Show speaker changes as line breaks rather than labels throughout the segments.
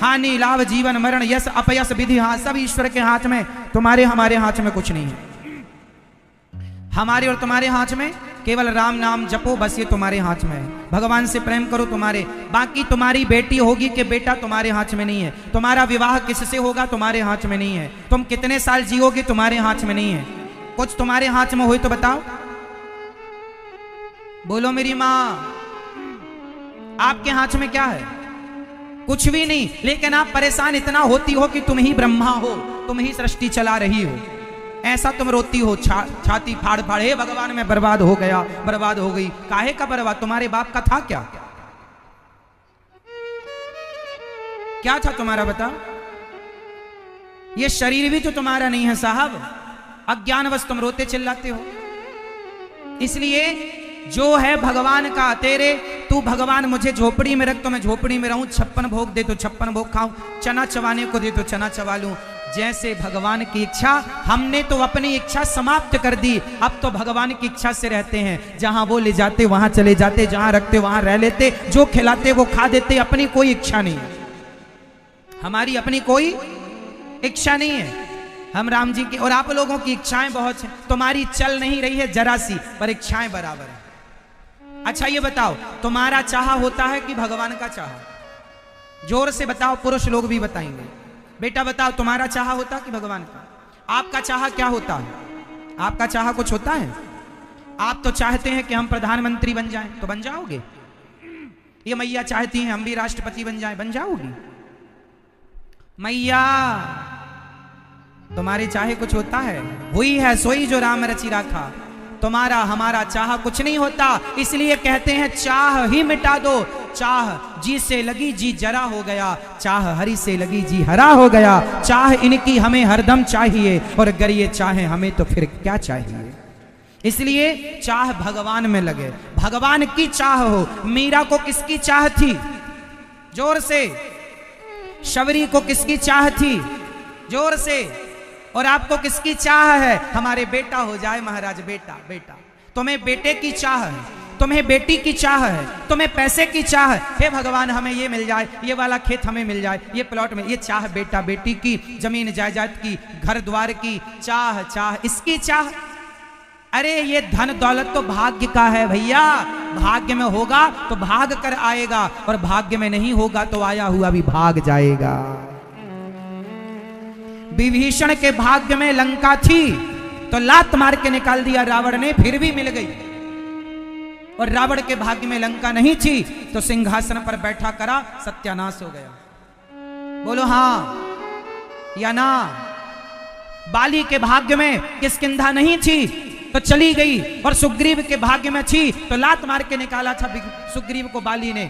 हानि लाभ जीवन मरण यश अपयश विधि, हाँ सब ईश्वर के हाथ में, तुम्हारे हमारे हाथ में कुछ नहीं है। हमारे और तुम्हारे हाथ में केवल राम नाम जपो, बस ये तुम्हारे हाथ में है। भगवान से प्रेम करो तुम्हारे, बाकी तुम्हारी बेटी होगी कि बेटा तुम्हारे हाथ में नहीं है। तुम्हारा विवाह किससे होगा तुम्हारे हाथ में नहीं है। तुम कितने साल जियोगे तुम्हारे हाथ में नहीं है। कुछ तुम्हारे हाथ में हो तो बताओ, बोलो मेरी माँ, आपके हाथ में क्या है? कुछ भी नहीं। लेकिन आप परेशान इतना होती हो कि तुम ही ब्रह्मा हो, तुम ही सृष्टि चला रही हो, ऐसा तुम रोती हो छाती फाड़ फाड़, हे भगवान मैं बर्बाद हो गया, बर्बाद हो गई। काहे का बर्बाद? तुम्हारे बाप का था क्या? क्या था तुम्हारा बताओ? ये शरीर भी तो तुम्हारा नहीं है साहब, अज्ञानवश तुम रोते चिल्लाते हो। इसलिए जो है भगवान का, तेरे तू भगवान मुझे झोपड़ी में रख तो मैं झोपड़ी में रहूं, 56 भोग दे तो 56 भोग खाऊं, चना चबाने को दे तो चना चबा लूं। जैसे भगवान की इच्छा, हमने तो अपनी इच्छा समाप्त कर दी, अब तो भगवान की इच्छा से रहते हैं। जहां वो ले जाते वहां चले जाते, जहां रखते वहां रह लेते, जो खिलाते वो खा देते। अपनी कोई इच्छा नहीं है, हमारी अपनी कोई इच्छा नहीं है। हम राम जी की और आप लोगों की इच्छाएं बहुत हैं, तुम्हारी चल नहीं रही है जरा सी, पर इच्छाएं बराबर है। अच्छा ये बताओ, तुम्हारा चाह होता है कि भगवान का चाह? जोर से बताओ, पुरुष लोग भी बताएंगे। बेटा बताओ, तुम्हारा चाह होता कि भगवान का? आपका चाह क्या होता है? आपका चाह कुछ होता है? आप तो चाहते हैं कि हम प्रधानमंत्री बन जाएं, तो बन जाओगे। ये मैया चाहती हैं हम भी राष्ट्रपति बन जाएं, बन जाओगी। मैया तुम्हारे चाहे कुछ होता है? हुई है सोई जो राम रचि राखा। तुम्हारा हमारा चाह कुछ नहीं होता। इसलिए कहते हैं चाह ही मिटा दो। चाह जी से लगी जी जरा हो गया, चाह हरि से लगी जी हरा हो गया। चाह इनकी हमें हरदम चाहिए, और अगर ये चाहे हमें तो फिर क्या चाहिए। इसलिए चाह भगवान में लगे, भगवान की चाह हो। मीरा को किसकी चाह थी? जोर से। शबरी को किसकी चाह थी? जोर से। और आपको किसकी चाह है? हमारे बेटा हो जाए महाराज, बेटा बेटा। तुम्हें बेटे की चाह है, तुम्हें बेटी की चाह है, तुम्हें पैसे की चाह है। हे भगवान हमें ये मिल जाए, ये वाला खेत हमें मिल जाए, ये प्लॉट में, ये चाह बेटा बेटी की, जमीन जायदाद की, घर द्वार की चाह, चाह इसकी चाह। अरे ये धन दौलत तो भाग्य का है भैया। भाग्य में होगा तो भाग कर आएगा, और भाग्य में नहीं होगा तो आया हुआ भी भाग जाएगा। विभीषण के भाग्य में लंका थी तो लात मार के निकाल दिया रावण ने, फिर भी मिल गई। और रावण के भाग्य में लंका नहीं थी तो सिंहासन पर बैठा करा सत्यानाश हो गया। बोलो हाँ या ना? बाली के भाग्य में किष्किंधा नहीं थी तो चली गई, और सुग्रीव के भाग्य में थी तो लात मार के निकाला था सुग्रीव को बाली ने,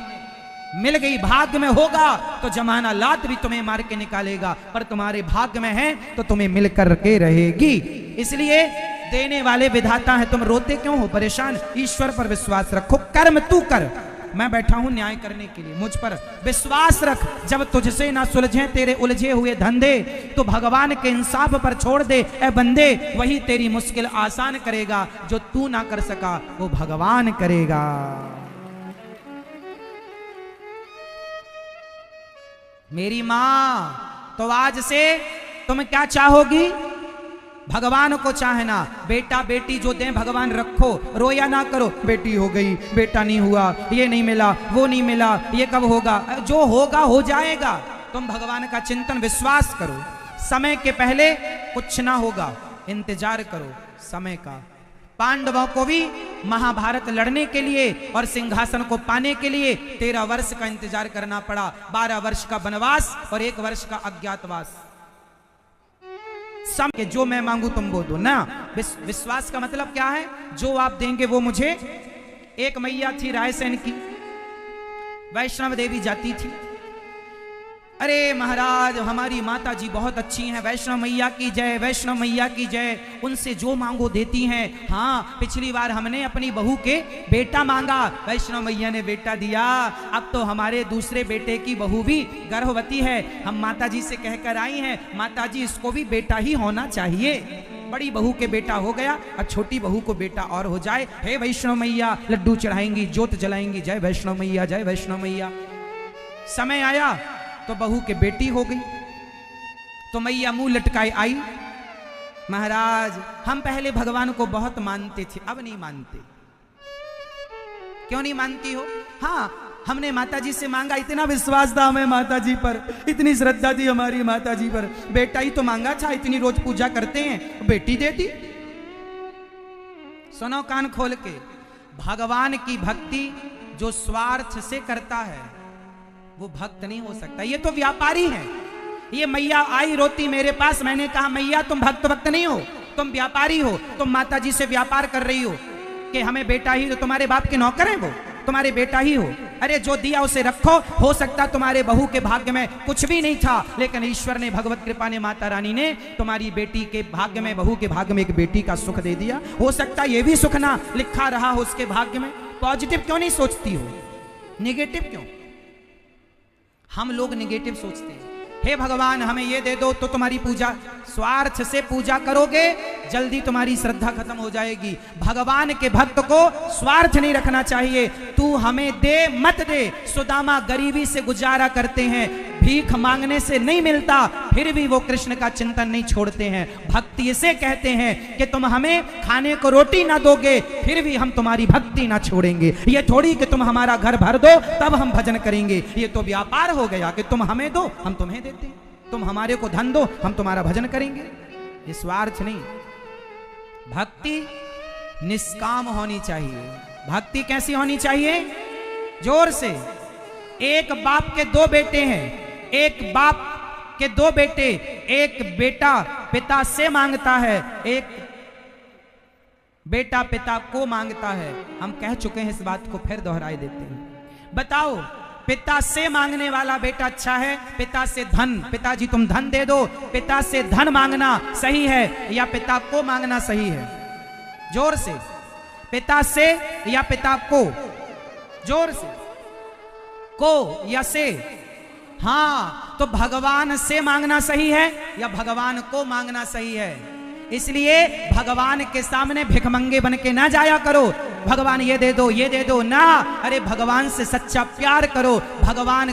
मिल गई। भाग्य में होगा तो जमाना लात भी तुम्हें मार के निकालेगा, पर तुम्हारे भाग्य में है तो तुम्हें मिल कर के रहेगी। इसलिए देने वाले विधाता हैं। तुम रोते क्यों हो, परेशान? ईश्वर पर विश्वास रखो, कर्म तू कर, मैं बैठा हूं न्याय करने के लिए, मुझ पर विश्वास रख। जब तुझसे ना सुलझे तेरे उलझे हुए धंधे, तो भगवान के इंसाफ पर छोड़ दे ए बंदे, वही तेरी मुश्किल आसान करेगा। जो तू ना कर सका वो भगवान करेगा। मेरी मां, तो आज से तुम क्या चाहोगी? भगवान को चाहना। बेटा बेटी जो दें भगवान रखो, रोया ना करो। बेटी हो गई, बेटा नहीं हुआ, ये नहीं मिला, वो नहीं मिला, ये कब होगा? जो होगा हो जाएगा। तुम भगवान का चिंतन विश्वास करो। समय के पहले कुछ ना होगा, इंतजार करो समय का। पांडवों को भी महाभारत लड़ने के लिए और सिंहासन को पाने के लिए 13 वर्ष का इंतजार करना पड़ा। 12 वर्ष का वनवास और 1 वर्ष का अज्ञातवास। सम के जो मैं मांगू तुम वो दो ना। विश्वास का मतलब क्या है? जो आप देंगे वो मुझे। एक मैया थी रायसेन की, वैष्णव देवी जाती थी। अरे महाराज हमारी माता जी बहुत अच्छी हैं, वैष्णव मैया की जय, वैष्णव मैया की जय, उनसे जो मांगो देती हैं। हाँ, पिछली बार हमने अपनी बहू के बेटा मांगा, वैष्णव मैया ने बेटा दिया। अब तो हमारे दूसरे बेटे की बहू भी गर्भवती है। हम माता जी से कहकर आई हैं, माता जी इसको भी बेटा ही होना चाहिए। बड़ी बहू के बेटा हो गया, अब छोटी बहू को बेटा और हो जाए। हे वैष्णव मैया, लड्डू चढ़ाएंगी, ज्योत जलाएंगी, जय वैष्णव मैया, जय वैष्णव मैया। समय आया तो बहू के बेटी हो गई। तो मैया मुंह लटकाए आई, महाराज हम पहले भगवान को बहुत मानते थे, अब नहीं मानते। क्यों नहीं मानती हो? हाँ, हमने माता जी से मांगा, इतना विश्वास था हमें माता जी पर, इतनी श्रद्धा थी हमारी माता जी पर, बेटा ही तो मांगा था, इतनी रोज पूजा करते हैं, बेटी दे दी। सुनो कान खोल के, भगवान की भक्ति जो स्वार्थ से करता है वो भक्त नहीं हो सकता, ये तो व्यापारी है। ये मैया आई रोती मेरे पास, मैंने कहा मैया तुम भक्त नहीं हो, तुम व्यापारी हो, तुम माता जी से व्यापार कर रही हो कि हमें बेटा ही, तो तुम्हारे बाप के नौकर है वो, तुम्हारे बेटा ही हो। अरे जो दिया उसे रखो, हो सकता तुम्हारे बहू के भाग्य में कुछ भी नहीं था, लेकिन ईश्वर ने, भगवत कृपा ने, माता रानी ने तुम्हारी बेटी के भाग्य में, बहू के भाग्य में एक बेटी का सुख दे दिया। हो सकता ये भी सुख ना लिखा रहा हो उसके भाग्य में। पॉजिटिव क्यों नहीं सोचती हो, निगेटिव क्यों? हम लोग निगेटिव सोचते हैं। हे भगवान हमें ये दे दो तो तुम्हारी पूजा, स्वार्थ से पूजा करोगे जल्दी तुम्हारी श्रद्धा खत्म हो जाएगी। भगवान के भक्त को स्वार्थ नहीं रखना चाहिए। तू हमें दे मत दे। सुदामा गरीबी से गुजारा करते हैं, भीख मांगने से नहीं मिलता, फिर भी वो कृष्ण का चिंतन नहीं छोड़ते हैं। भक्ति इसे कहते हैं कि तुम हमें खाने को रोटी ना दोगे फिर भी हम तुम्हारी भक्ति ना छोड़ेंगे। ये थोड़ी कि तुम हमारा घर भर दो तब हम भजन करेंगे, ये तो व्यापार हो गया कि तुम हमें दो हम तुम्हें देते हैं, तुम हमारे को धन दो हम तुम्हारा भजन करेंगे। ये स्वार्थ नहीं। भक्ति निष्काम होनी चाहिए। भक्ति कैसी होनी चाहिए? जोर से। एक बाप के दो बेटे हैं, एक बाप के दो बेटे, एक बेटा पिता से मांगता है, एक बेटा पिता को मांगता है। हम कह चुके हैं, इस बात को फिर दोहराई देते हैं। बताओ, पिता से मांगने वाला बेटा अच्छा है, पिता से धन, पिताजी तुम धन दे दो, पिता से धन मांगना सही है या पिता को मांगना सही है? जोर से। पिता से या पिता को? जोर से। को या से? हाँ, तो भगवान से मांगना सही है या भगवान को मांगना सही है? इसलिए भगवान के सामने भिखमंगे बन के ना जाया करो, भगवान ये दे दो ये दे दो ना। अरे भगवान से सच्चा प्यार करो। भगवान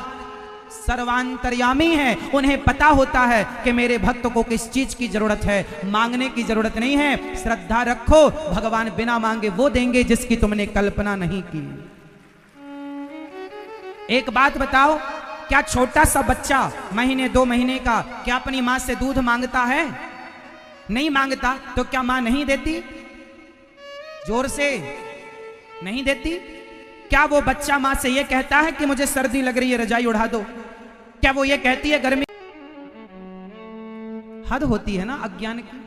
सर्वांतर्यामी है, उन्हें पता होता है कि मेरे भक्त को किस चीज की जरूरत है। मांगने की जरूरत नहीं है, श्रद्धा रखो, भगवान बिना मांगे वो देंगे जिसकी तुमने कल्पना नहीं की। एक बात बताओ, क्या छोटा सा बच्चा महीने 2 महीने का क्या अपनी मां से दूध मांगता है? नहीं मांगता। तो क्या मां नहीं देती? जोर से। नहीं देती। क्या वो बच्चा मां से ये कहता है कि मुझे सर्दी लग रही है रजाई उड़ा दो? क्या वो ये कहती है गर्मी? हद होती है ना अज्ञान की,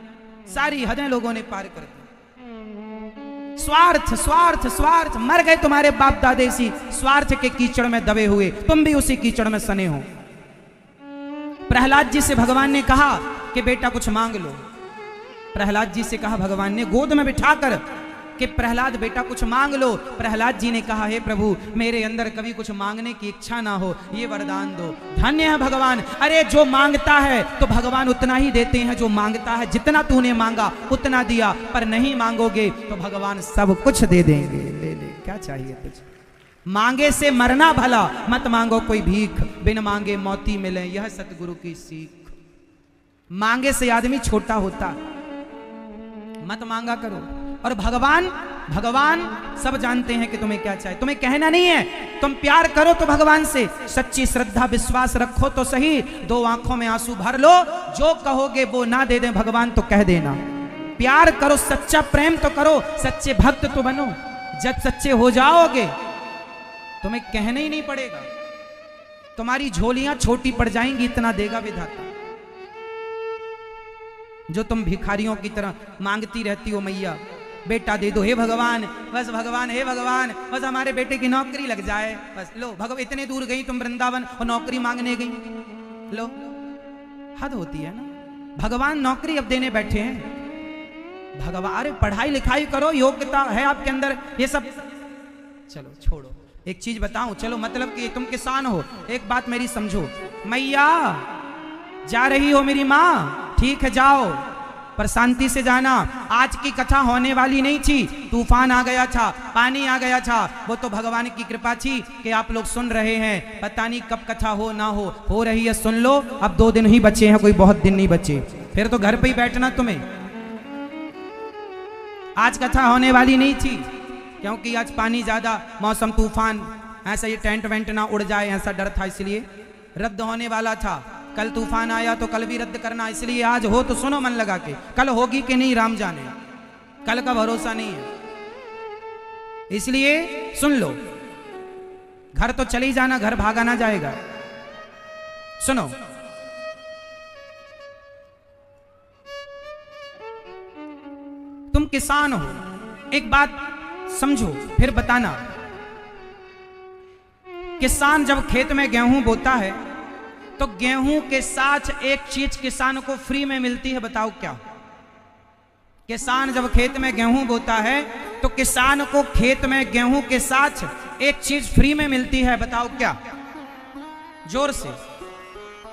सारी हदें लोगों ने पार कर दी। स्वार्थ स्वार्थ स्वार्थ, मर गए तुम्हारे बाप दादे इसी स्वार्थ के कीचड़ में दबे हुए, तुम भी उसी कीचड़ में सने हो। प्रहलाद जी से भगवान ने कहा कि बेटा कुछ मांग लो। प्रहलाद जी से कहा भगवान ने गोद में बिठाकर कि प्रहलाद बेटा कुछ मांग लो। प्रहलाद जी ने कहा, हे प्रभु मेरे अंदर कभी कुछ मांगने की इच्छा ना हो, ये वरदान दो। धन्य है भगवान। अरे जो मांगता है तो भगवान उतना ही देते हैं, जो मांगता है जितना तूने मांगा उतना दिया, पर नहीं मांगोगे तो भगवान सब कुछ दे देंगे। ले ले, क्या चाहिए तुझे? मांगे से मरना भला, मत मांगो कोई भीख, बिन मांगे मोती मिले, यह सतगुरु की सीख। मांगे से आदमी छोटा होता, मत मांगा करो। और भगवान भगवान सब जानते हैं कि तुम्हें क्या चाहिए, तुम्हें कहना नहीं है। तुम प्यार करो तो भगवान से सच्ची श्रद्धा विश्वास रखो तो सही, 2 आंखों में आंसू भर लो, जो कहोगे वो ना दे दे भगवान तो कह देना। प्यार करो, सच्चा प्रेम तो करो, सच्चे भक्त तो बनो। जब सच्चे हो जाओगे तुम्हें कहना ही नहीं पड़ेगा, तुम्हारी झोलियां छोटी पड़ जाएंगी, इतना देगा विधाता। जो तुम भिखारियों की तरह मांगती रहती हो, मैया बेटा दे दो, हे भगवान बस, भगवान हे भगवान बस हमारे बेटे की नौकरी लग जाए बस। लो भगवान, इतने दूर गई तुम वृंदावन और नौकरी मांगने गई। लो, हद होती है ना। भगवान नौकरी अब देने बैठे हैं। भगवान, अरे पढ़ाई लिखाई करो, योग्यता है आपके अंदर, ये सब चलो छोड़ो। एक चीज बताऊं, चलो मतलब कि तुम किसान हो, एक बात मेरी समझो। मैया जा रही हो मेरी माँ, ठीक है जाओ, पर शांति से जाना। आज की कथा होने वाली नहीं थी, तूफान आ गया था, पानी आ गया था, वो तो भगवान की कृपा थी कि आप लोग सुन रहे हैं। पता नहीं कब कथा हो ना हो रही है, सुन लो। अब 2 दिन ही बचे हैं, कोई बहुत दिन नहीं बचे, फिर तो घर पे ही बैठना तुम्हें। आज कथा होने वाली नहीं थी क्योंकि आज पानी ज्यादा, मौसम तूफान, ऐसा ये टेंट वेंट ना उड़ जाए ऐसा डर था, इसलिए रद्द होने वाला था। कल तूफान आया तो कल भी रद्द करना, इसलिए आज हो तो सुनो मन लगा के। कल होगी कि नहीं राम जाने, कल का भरोसा नहीं है, इसलिए सुन लो। घर तो चली जाना, घर भागा ना जाएगा। सुनो, तुम किसान हो, एक बात समझो फिर बताना। किसान जब खेत में गेहूं बोता है तो गेहूं के साथ एक चीज किसान को फ्री में मिलती है, बताओ क्या? किसान जब खेत में गेहूं बोता है तो किसान को खेत में गेहूं के साथ एक चीज फ्री में मिलती है, बताओ क्या? जोर से,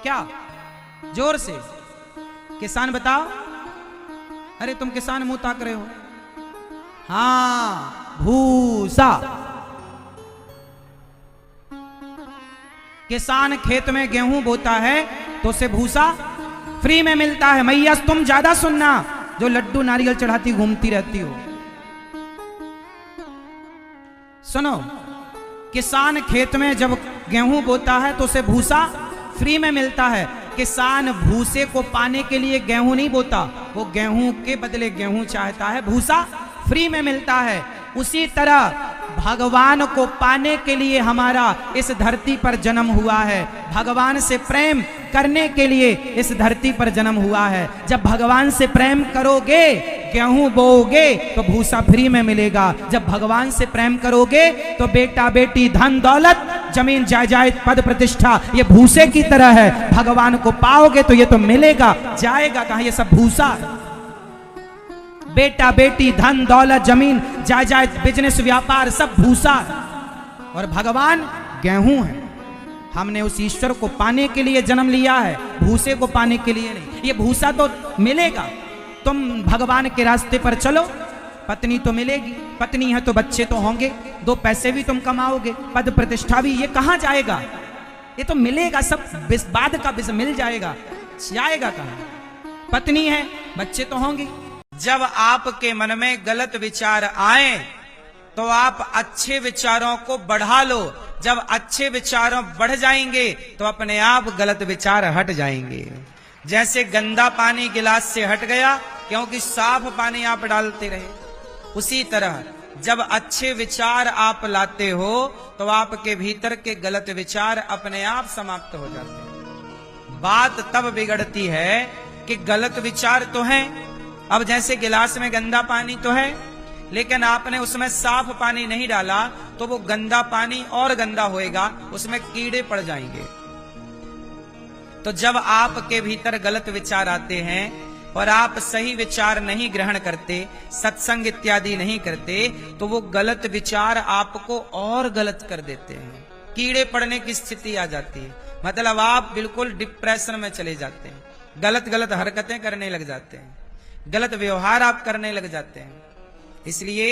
क्या? जोर से किसान बताओ। अरे तुम किसान मुंह ताक रहे हो। हाँ, भूसा। किसान खेत में गेहूं बोता है तो उसे भूसा फ्री में मिलता है। मैया तुम ज्यादा सुनना, जो लड्डू नारियल चढ़ाती घूमती रहती हो। सुनो, किसान खेत में जब गेहूं बोता है तो उसे भूसा फ्री में मिलता है। किसान भूसे को पाने के लिए गेहूं नहीं बोता, वो गेहूं के बदले गेहूं चाहता है, भूसा फ्री में मिलता है। उसी तरह भगवान को पाने के लिए हमारा इस धरती पर जन्म हुआ है, भगवान से प्रेम करने के लिए इस धरती पर जन्म हुआ है। जब भगवान से प्रेम करोगे, गेहूं बोओगे तो भूसा फ्री में मिलेगा। जब भगवान से प्रेम करोगे तो बेटा बेटी धन दौलत जमीन जायदाद पद प्रतिष्ठा ये भूसे की तरह है। भगवान को पाओगे तो ये तो मिलेगा, जाएगा कहां? ये सब भूसा है। बेटा बेटी धन दौलत जमीन जायदाद बिजनेस व्यापार सब भूसा है, और भगवान गेहूं है। हमने उस ईश्वर को पाने के लिए जन्म लिया है, भूसे को पाने के लिए नहीं। ये भूसा तो मिलेगा, तुम भगवान के रास्ते पर चलो, पत्नी तो मिलेगी, पत्नी है तो बच्चे तो होंगे, 2 पैसे भी तुम कमाओगे, पद प्रतिष्ठा भी, ये कहां जाएगा? ये तो मिलेगा, सब बाद का बिस मिल जाएगा, जाएगा कहां? पत्नी है, बच्चे तो होंगे। जब आपके मन में गलत विचार आए तो आप अच्छे विचारों को बढ़ा लो। जब अच्छे विचारों बढ़ जाएंगे तो अपने आप गलत विचार हट जाएंगे। जैसे गंदा पानी गिलास से हट गया क्योंकि साफ पानी आप डालते रहे, उसी तरह जब अच्छे विचार आप लाते हो तो आपके भीतर के गलत विचार अपने आप समाप्त हो जाते हैं। बात तब बिगड़ती है कि गलत विचार तो हैं। अब जैसे गिलास में गंदा पानी तो है, लेकिन आपने उसमें साफ पानी नहीं डाला तो वो गंदा पानी और गंदा होएगा, उसमें कीड़े पड़ जाएंगे। तो जब आपके भीतर गलत विचार आते हैं और आप सही विचार नहीं ग्रहण करते, सत्संग इत्यादि नहीं करते, तो वो गलत विचार आपको और गलत कर देते हैं, कीड़े पड़ने की स्थिति आ जाती है। मतलब आप बिल्कुल डिप्रेशन में चले जाते हैं, गलत गलत हरकतें करने लग जाते हैं, गलत व्यवहार आप करने लग जाते हैं। इसलिए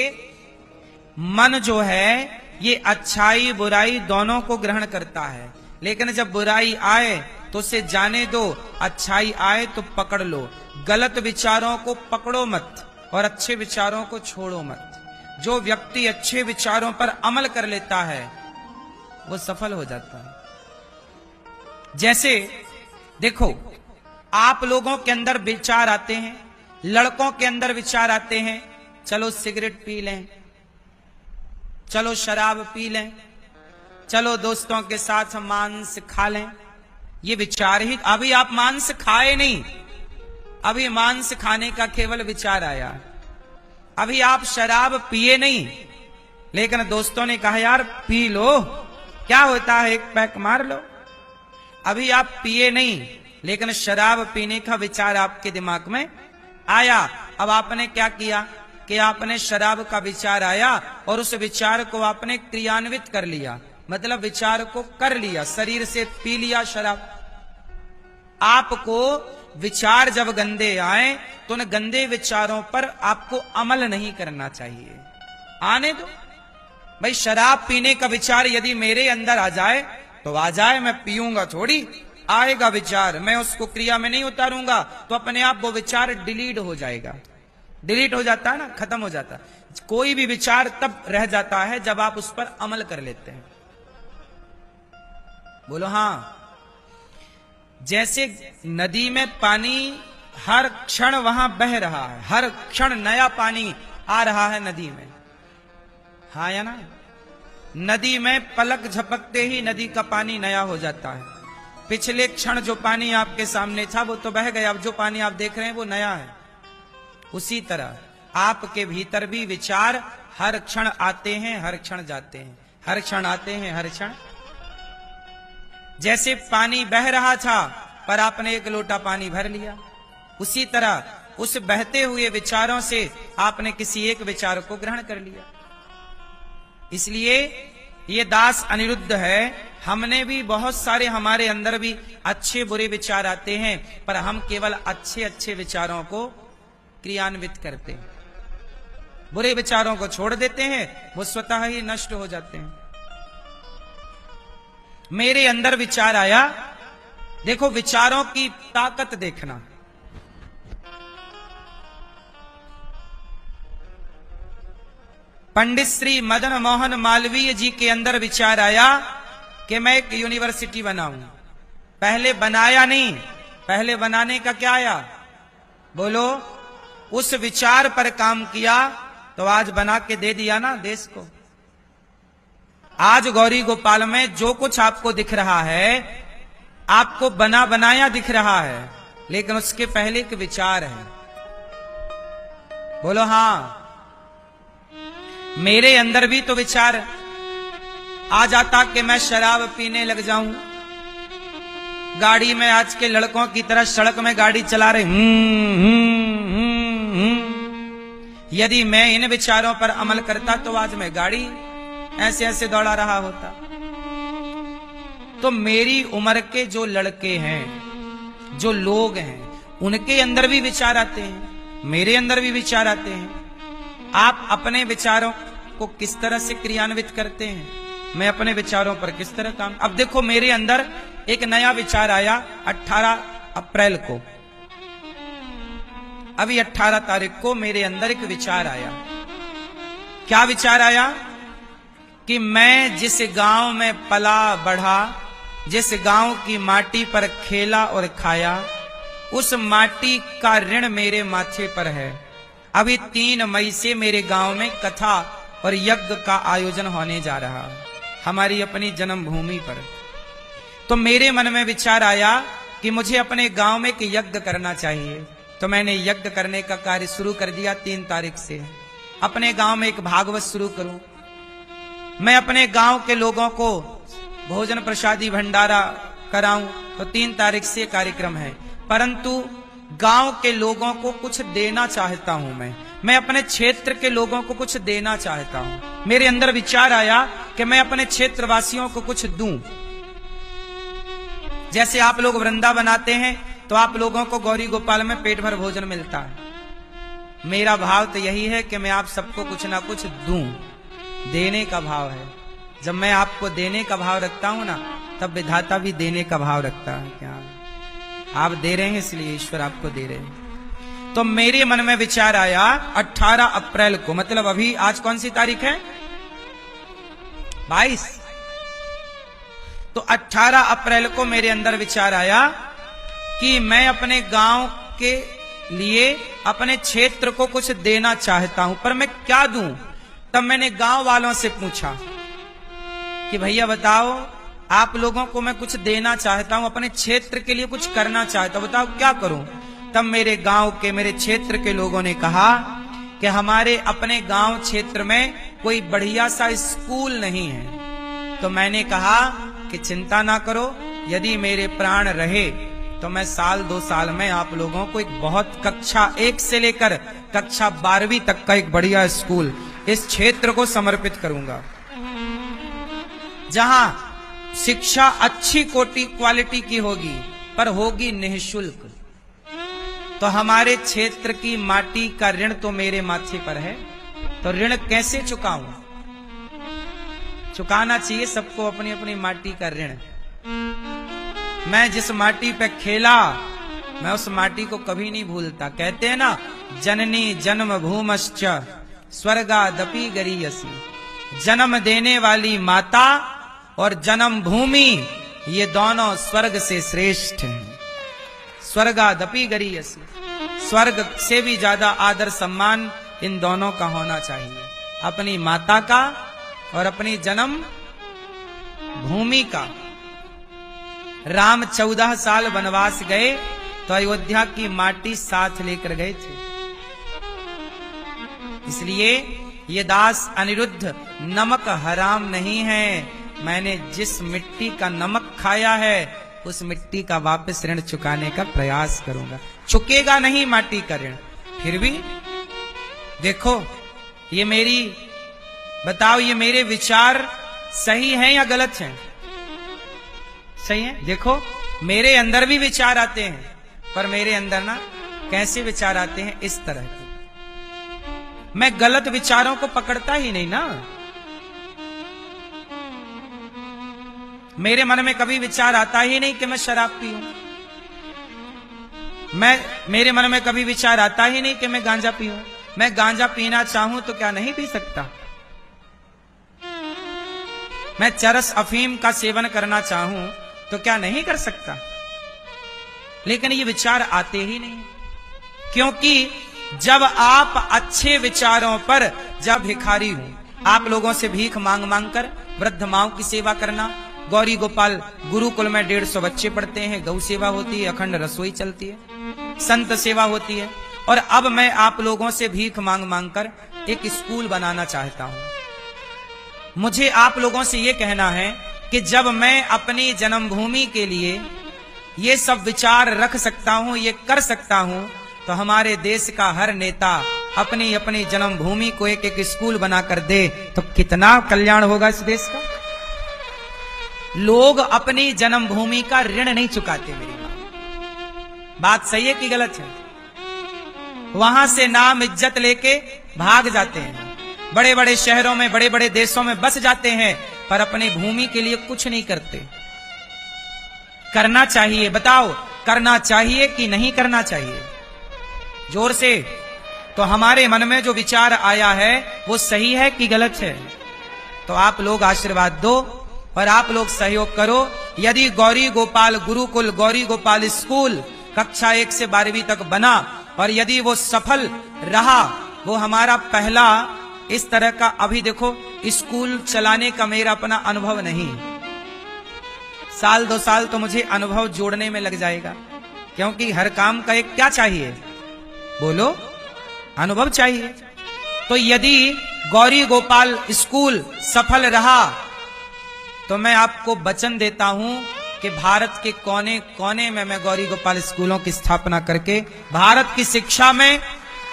मन जो है ये अच्छाई बुराई दोनों को ग्रहण करता है, लेकिन जब बुराई आए तो उसे जाने दो, अच्छाई आए तो पकड़ लो। गलत विचारों को पकड़ो मत और अच्छे विचारों को छोड़ो मत। जो व्यक्ति अच्छे विचारों पर अमल कर लेता है वो सफल हो जाता है। जैसे देखो, आप लोगों के अंदर विचार आते हैं, लड़कों के अंदर विचार आते हैं, चलो सिगरेट पी लें, चलो शराब पी लें, चलो दोस्तों के साथ मांस खा लें। ये विचार ही, अभी आप मांस खाए नहीं, अभी मांस खाने का केवल विचार आया। अभी आप शराब पिए नहीं, लेकिन दोस्तों ने कहा यार पी लो, क्या होता है, एक पैक मार लो। अभी आप पिए नहीं, लेकिन शराब पीने का विचार आपके दिमाग में आया। अब आपने क्या किया कि आपने शराब का विचार आया और उस विचार को आपने क्रियान्वित कर लिया, मतलब विचार को कर लिया, शरीर से पी लिया शराब। आपको विचार जब गंदे आए तो उन गंदे विचारों पर आपको अमल नहीं करना चाहिए। आने दो भाई, शराब पीने का विचार यदि मेरे अंदर आ जाए तो आ जाए, मैं पीऊंगा थोड़ी। आएगा विचार, मैं उसको क्रिया में नहीं उतारूंगा तो अपने आप वो विचार डिलीट हो जाएगा। डिलीट हो जाता है ना, खत्म हो जाता है। कोई भी विचार तब रह जाता है जब आप उस पर अमल कर लेते हैं। बोलो हाँ। जैसे नदी में पानी हर क्षण वहां बह रहा है, हर क्षण नया पानी आ रहा है नदी में, हाँ या ना? नदी में पलक झपकते ही नदी का पानी नया हो जाता है। पिछले क्षण जो पानी आपके सामने था वो तो बह गया, अब जो पानी आप देख रहे हैं वो नया है। उसी तरह आपके भीतर भी विचार हर क्षण आते हैं, हर क्षण जाते हैं, हर क्षण आते हैं, हर क्षण। जैसे पानी बह रहा था पर आपने एक लोटा पानी भर लिया, उसी तरह उस बहते हुए विचारों से आपने किसी एक विचार को ग्रहण कर लिया। इसलिए ये दास अनिरुद्ध है। हमने भी बहुत सारे, हमारे अंदर भी अच्छे बुरे विचार आते हैं, पर हम केवल अच्छे अच्छे विचारों को क्रियान्वित करते हैं, बुरे विचारों को छोड़ देते हैं, वो स्वतः ही नष्ट हो जाते हैं। मेरे अंदर विचार आया, देखो विचारों की ताकत देखना। पंडित श्री मदन मोहन मालवीय जी के अंदर विचार आया कि मैं एक यूनिवर्सिटी बनाऊं। पहले बनाया नहीं, पहले बनाने का क्या आया? बोलो। उस विचार पर काम किया तो आज बना के दे दिया ना देश को। आज गौरी गोपाल में जो कुछ आपको दिख रहा है, आपको बना बनाया दिख रहा है, लेकिन उसके पहले एक विचार है। बोलो हाँ। मेरे अंदर भी तो विचार आ जाता कि मैं शराब पीने लग जाऊं, गाड़ी में आज के लड़कों की तरह सड़क में गाड़ी चला रहे, यदि मैं इन विचारों पर अमल करता तो आज मैं गाड़ी ऐसे ऐसे दौड़ा रहा होता। तो मेरी उम्र के जो लड़के हैं, जो लोग हैं, उनके अंदर भी विचार आते हैं, मेरे अंदर भी विचार आते हैं। आप अपने विचारों को किस तरह से क्रियान्वित करते हैं, मैं अपने विचारों पर किस तरह काम। अब देखो मेरे अंदर एक नया विचार आया 18 अप्रैल को। अभी 18 तारीख को मेरे अंदर एक विचार आया। क्या विचार आया? कि मैं जिस गांव में पला बढ़ा, जिस गांव की माटी पर खेला और खाया, उस माटी का ऋण मेरे माथे पर है। अभी 3 मई से मेरे गांव में कथा और यज्ञ का आयोजन होने जा रहा है, हमारी अपनी जन्मभूमि पर। तो मेरे मन में विचार आया कि मुझे अपने गांव में एक यज्ञ करना चाहिए। तो मैंने यज्ञ करने का कार्य शुरू कर दिया 3 तारीख से। अपने गांव में एक भागवत शुरू करूं, मैं अपने गांव के लोगों को भोजन प्रसादी भंडारा कराऊं। तो 3 तारीख से कार्यक्रम है, परंतु गांव के लोगों को कुछ देना चाहता हूं। मैं अपने क्षेत्र के लोगों को कुछ देना चाहता हूं। मेरे अंदर विचार आया कि मैं अपने क्षेत्रवासियों को कुछ दूं। जैसे आप लोग वृंदावन आते हैं तो आप लोगों को गौरी गोपाल में पेट भर भोजन मिलता है। मेरा भाव तो यही है कि मैं आप सबको कुछ ना कुछ दूं, देने का भाव है। जब मैं आपको देने का भाव रखता हूं ना, तब विधाता भी देने का भाव रखता है। क्या आप दे रहे हैं, इसलिए ईश्वर आपको दे रहे हैं। तो मेरे मन में विचार आया 18 अप्रैल को, मतलब अभी आज कौन सी तारीख है? 22। तो 18 अप्रैल को मेरे अंदर विचार आया कि मैं अपने गांव के लिए, अपने क्षेत्र को कुछ देना चाहता हूं, पर मैं क्या दूं? तब मैंने गांव वालों से पूछा कि भैया बताओ, आप लोगों को मैं कुछ देना चाहता हूं, अपने क्षेत्र के लिए कुछ करना चाहता हूं, बताओ क्या करूं? तब मेरे गांव के, मेरे क्षेत्र के लोगों ने कहा कि हमारे अपने गांव क्षेत्र में कोई बढ़िया सा स्कूल नहीं है। तो मैंने कहा कि चिंता ना करो, यदि मेरे प्राण रहे तो मैं 1-2 साल में आप लोगों को एक बहुत कक्षा 1 से लेकर कक्षा 12वीं तक का एक बढ़िया स्कूल इस क्षेत्र को समर्पित करूंगा, जहां शिक्षा अच्छी क्वालिटी की होगी, पर होगी निःशुल्क। तो हमारे क्षेत्र की माटी का ऋण तो मेरे माथे पर है, तो ऋण कैसे चुकाऊं? चुकाना चाहिए सबको अपनी अपनी माटी का ऋण। मैं जिस माटी पे खेला, मैं उस माटी को कभी नहीं भूलता। कहते हैं ना, जननी जन्म भूमश्च स्वर्गादपि गरीयसी। जन्म देने वाली माता और जन्म भूमि, ये दोनों स्वर्ग से श्रेष्ठ हैं। स्वर्गादपि गरीयसी, स्वर्ग से भी ज्यादा आदर सम्मान इन दोनों का होना चाहिए, अपनी माता का और अपनी जन्म भूमि का। राम 14 साल वनवास गए तो अयोध्या की माटी साथ लेकर गए थे। इसलिए ये दास अनिरुद्ध नमक हराम नहीं है। मैंने जिस मिट्टी का नमक खाया है उस मिट्टी का वापस ऋण चुकाने का प्रयास करूंगा। चुकेगा नहीं माटी का ऋण। फिर भी देखो, ये मेरी, बताओ ये मेरे विचार सही हैं या गलत हैं? सही है। देखो मेरे अंदर भी विचार आते हैं, पर मेरे अंदर ना कैसे विचार आते हैं, इस तरह के। मैं गलत विचारों को पकड़ता ही नहीं ना। मेरे मन में कभी विचार आता ही नहीं कि मैं शराब पीऊं। मेरे मन में कभी विचार आता ही नहीं कि मैं गांजा पीऊं। मैं गांजा पीना चाहूं तो क्या नहीं पी सकता? मैं चरस अफीम का सेवन करना चाहूं तो क्या नहीं कर सकता? लेकिन ये विचार आते ही नहीं, क्योंकि जब आप अच्छे विचारों पर, जब भिखारी हूं, आप लोगों से भीख मांग मांग कर वृद्ध माओं की सेवा करना, गौरी गोपाल गुरुकुल में 150 बच्चे पढ़ते हैं, गौ सेवा होती है, अखंड रसोई चलती है, संत सेवा होती है, और अब मैं आप लोगों से भीख मांग मांग कर एक स्कूल बनाना चाहता हूं। मुझे आप लोगों से यह कहना है कि जब मैं अपनी जन्मभूमि के लिए ये सब विचार रख सकता हूं, ये कर सकता हूं, तो हमारे देश का हर नेता अपनी अपनी जन्मभूमि को एक एक स्कूल बनाकर दे तो कितना कल्याण होगा इस देश का। लोग अपनी जन्मभूमि का ऋण नहीं चुकाते। मेरी बात सही है कि गलत है? वहां से नाम इज्जत लेके भाग जाते हैं, बड़े बड़े शहरों में, बड़े बड़े देशों में बस जाते हैं, पर अपनी भूमि के लिए कुछ नहीं करते। करना चाहिए, बताओ करना चाहिए कि नहीं करना चाहिए? जोर से। तो हमारे मन में जो विचार आया है वो सही है कि गलत है? तो आप लोग आशीर्वाद दो और आप लोग सहयोग करो। यदि गौरी गोपाल गुरुकुल, गौरी गोपाल स्कूल कक्षा 1 से 12वीं तक बना और यदि वो सफल रहा, वो हमारा पहला इस तरह का, अभी देखो स्कूल चलाने का मेरा अपना अनुभव नहीं, साल 2 साल तो मुझे अनुभव जोड़ने में लग जाएगा, क्योंकि हर काम का एक क्या चाहिए, बोलो, अनुभव चाहिए। तो यदि गौरी गोपाल स्कूल सफल रहा तो मैं आपको वचन देता हूं कि भारत के कोने कोने में मैं गौरी गोपाल स्कूलों की स्थापना करके भारत की शिक्षा में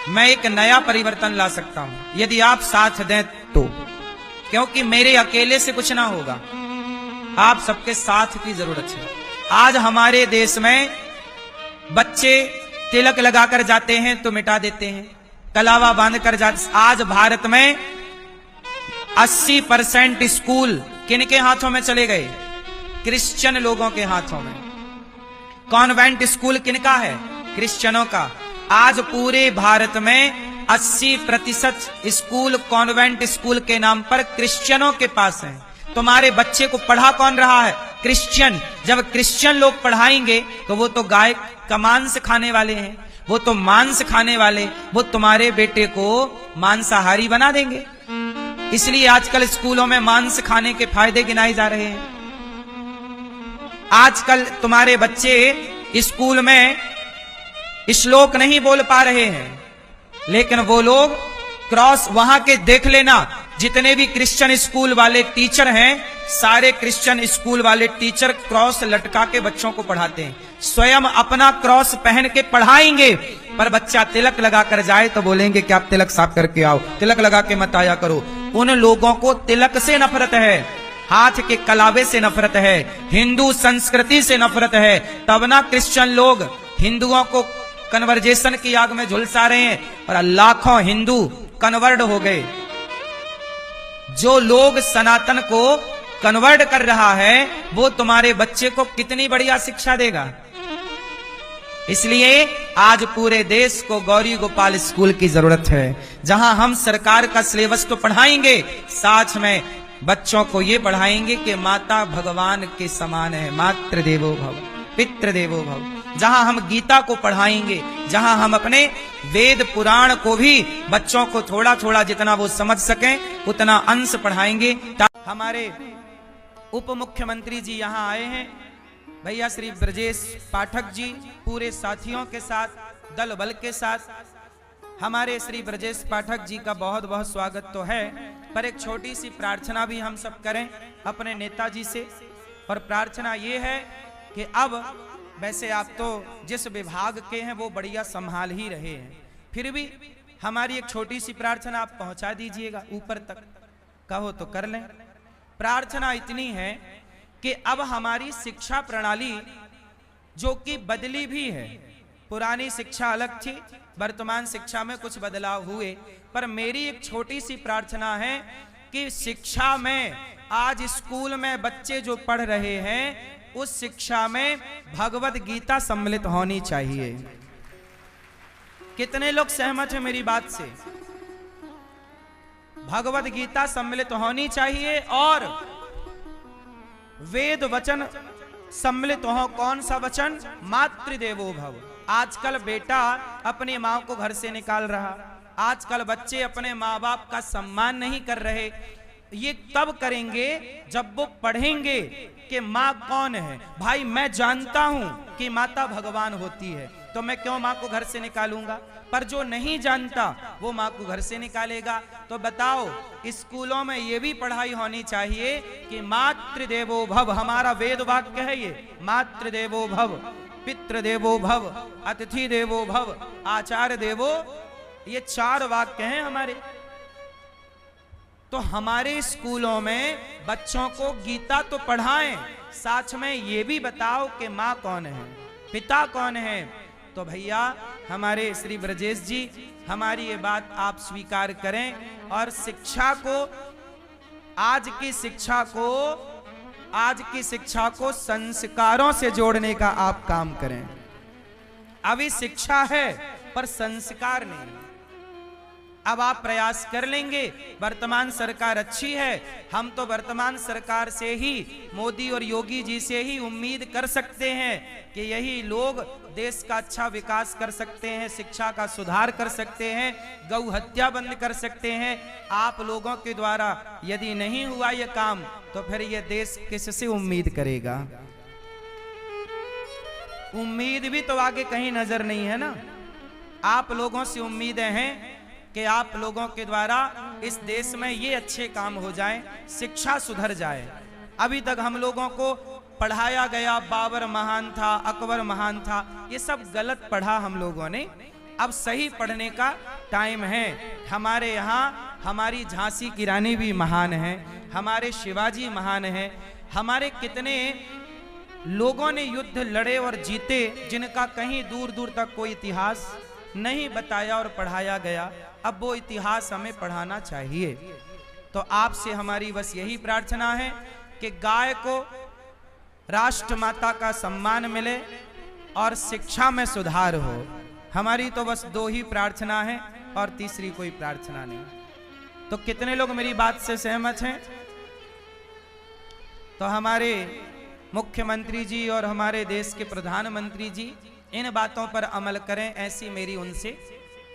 मैं एक नया परिवर्तन ला सकता हूं, यदि आप साथ दें तो। क्योंकि मेरे अकेले से कुछ ना होगा, आप सबके साथ की जरूरत है। आज हमारे देश में बच्चे तिलक लगाकर जाते हैं तो मिटा देते हैं, कलावा बांध कर जाते। आज भारत में 80% स्कूल किनके हाथों में चले गए? क्रिश्चियन लोगों के हाथों में। कॉन्वेंट स्कूल किनका है? क्रिश्चियनों का। आज पूरे भारत में 80% स्कूल कॉन्वेंट स्कूल के नाम पर क्रिश्चियनों के पास हैं। तुम्हारे बच्चे को पढ़ा कौन रहा है? क्रिश्चियन। जब क्रिश्चियन लोग पढ़ाएंगे तो वो तो गाय का मांस खाने वाले हैं, वो तो मांस खाने वाले, वो तुम्हारे बेटे को मांसाहारी बना देंगे। इसलिए आजकल स्कूलों में मांस खाने के फायदे गिनाए जा रहे हैं। आजकल तुम्हारे बच्चे स्कूल में श्लोक नहीं बोल पा रहे हैं, लेकिन वो लोग क्रॉस, वहां के देख लेना, जितने भी क्रिश्चियन स्कूल वाले टीचर हैं, सारे क्रिश्चियन स्कूल वाले टीचर क्रॉस लटका के बच्चों को पढ़ाते हैं। स्वयं अपना क्रॉस पहन के पढ़ाएंगे, पर बच्चा तिलक लगा कर जाए तो बोलेंगे कि आप तिलक साफ करके आओ, तिलक लगा के मत आया करो। उन लोगों को तिलक से नफरत है, हाथ के कलावे से नफरत है, हिंदू संस्कृति से नफरत है। तब ना क्रिश्चियन लोग हिंदुओं को कन्वर्जेशन की आग में झुलसा रहे हैं और लाखों हिंदू कन्वर्ट हो गए। जो लोग सनातन को कन्वर्ट कर रहा है वो तुम्हारे बच्चे को कितनी बढ़िया शिक्षा देगा। इसलिए आज पूरे देश को गौरी गोपाल स्कूल की जरूरत है, जहां हम सरकार का सिलेबस तो पढ़ाएंगे, साथ में बच्चों को ये पढ़ाएंगे कि माता भगवान के समान है, मातृ देवो भव पितृ देवो भव। जहां हम गीता को पढ़ाएंगे, जहां हम अपने वेद पुराण को भी बच्चों को थोड़ा थोड़ा जितना वो समझ सकें उतना अंश पढ़ाएंगे। हमारे उप मुख्यमंत्री जी यहाँ आए हैं, भैया श्री ब्रजेश पाठक जी पूरे साथियों के साथ, दल बल के साथ। हमारे श्री ब्रजेश पाठक जी का बहुत बहुत स्वागत तो है, पर एक छोटी सी प्रार्थना भी हम सब करें अपने नेताजी से। और प्रार्थना ये है कि अब वैसे आप तो जिस विभाग के हैं वो बढ़िया संभाल ही रहे हैं, फिर भी हमारी एक छोटी सी प्रार्थना आप पहुंचा दीजिएगा ऊपर तक, कहो तो कर लें। प्रार्थना इतनी है कि अब हमारी शिक्षा प्रणाली जो कि बदली भी है, पुरानी शिक्षा अलग थी, वर्तमान शिक्षा में कुछ बदलाव हुए, पर मेरी एक छोटी सी प्रार्थना है कि शिक्षा में आज स्कूल में बच्चे जो पढ़ रहे हैं उस शिक्षा में भगवत गीता सम्मिलित होनी चाहिए। कितने लोग सहमत हैं मेरी बात से? भगवत गीता सम्मिलित होनी चाहिए और वेद वचन सम्मिलित हो। कौन सा वचन? मातृदेवो भव। आजकल बेटा अपनी मां को घर से निकाल रहा, आजकल बच्चे अपने माँ बाप का सम्मान नहीं कर रहे। ये तब करेंगे जब वो पढ़ेंगे कि माँ कौन है। भाई मैं जानता हूं कि माता भगवान होती है, तो मैं क्यों माँ को घर से निकालूंगा? पर जो नहीं जानता वो माँ को घर से निकालेगा। तो बताओ, स्कूलों में ये भी पढ़ाई होनी चाहिए कि मातृदेवो भव, हमारा वेद वाक्य है ये, मातृदेवो भव पितृ देवो भव अतिथि देवो भव आचार्य देवो, ये 4 वाक्य हैं हमारे। तो हमारे स्कूलों में बच्चों को गीता तो पढ़ाएं, साथ में ये भी बताओ कि माँ कौन है, पिता कौन है। तो भैया हमारे श्री ब्रजेश जी, हमारी ये बात आप स्वीकार करें और शिक्षा को, आज की शिक्षा को संस्कारों से जोड़ने का आप काम करें। अभी शिक्षा है पर संस्कार नहीं। अब आप प्रयास कर लेंगे, वर्तमान सरकार अच्छी है, हम तो वर्तमान सरकार से ही, मोदी और योगी जी से ही उम्मीद कर सकते हैं कि यही लोग देश का अच्छा विकास कर सकते हैं, शिक्षा का सुधार कर सकते हैं, गौ हत्या बंद कर सकते हैं। आप लोगों के द्वारा यदि नहीं हुआ ये काम तो फिर ये देश किससे उम्मीद करेगा? उम्मीद भी तो आगे कहीं नजर नहीं है ना। आप लोगों से उम्मीदें हैं कि आप लोगों के द्वारा इस देश में ये अच्छे काम हो जाएं, शिक्षा सुधर जाए। अभी तक हम लोगों को पढ़ाया गया बाबर महान था, अकबर महान था, ये सब गलत पढ़ा हम लोगों ने। अब सही पढ़ने का टाइम है। हमारे यहाँ हमारी झांसी की रानी भी महान है, हमारे शिवाजी महान है, हमारे कितने लोगों ने युद्ध लड़े और जीते जिनका कहीं दूर दूर तक कोई इतिहास नहीं बताया और पढ़ाया गया। अब वो इतिहास हमें पढ़ाना चाहिए। तो आपसे हमारी बस यही प्रार्थना है कि गाय को राष्ट्र माता का सम्मान मिले और शिक्षा में सुधार हो। हमारी तो बस 2 ही प्रार्थना है और तीसरी कोई प्रार्थना नहीं। तो कितने लोग मेरी बात से सहमत हैं? तो हमारे मुख्यमंत्री जी और हमारे देश के प्रधानमंत्री जी इन बातों पर अमल करें, ऐसी मेरी उनसे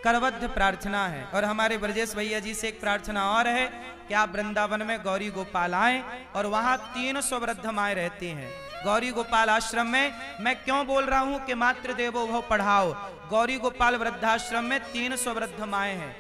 करबद्ध प्रार्थना है। और हमारे ब्रजेश भैया जी से एक प्रार्थना और है कि आप वृंदावन में गौरी गोपाल आएं और वहां 300 वृद्ध माएँ रहती हैं गौरी गोपाल आश्रम में। मैं क्यों बोल रहा हूं कि मातृ देवो भव पढ़ाओ? गौरी गोपाल वृद्धाश्रम में 300 वृद्ध माएँ हैं।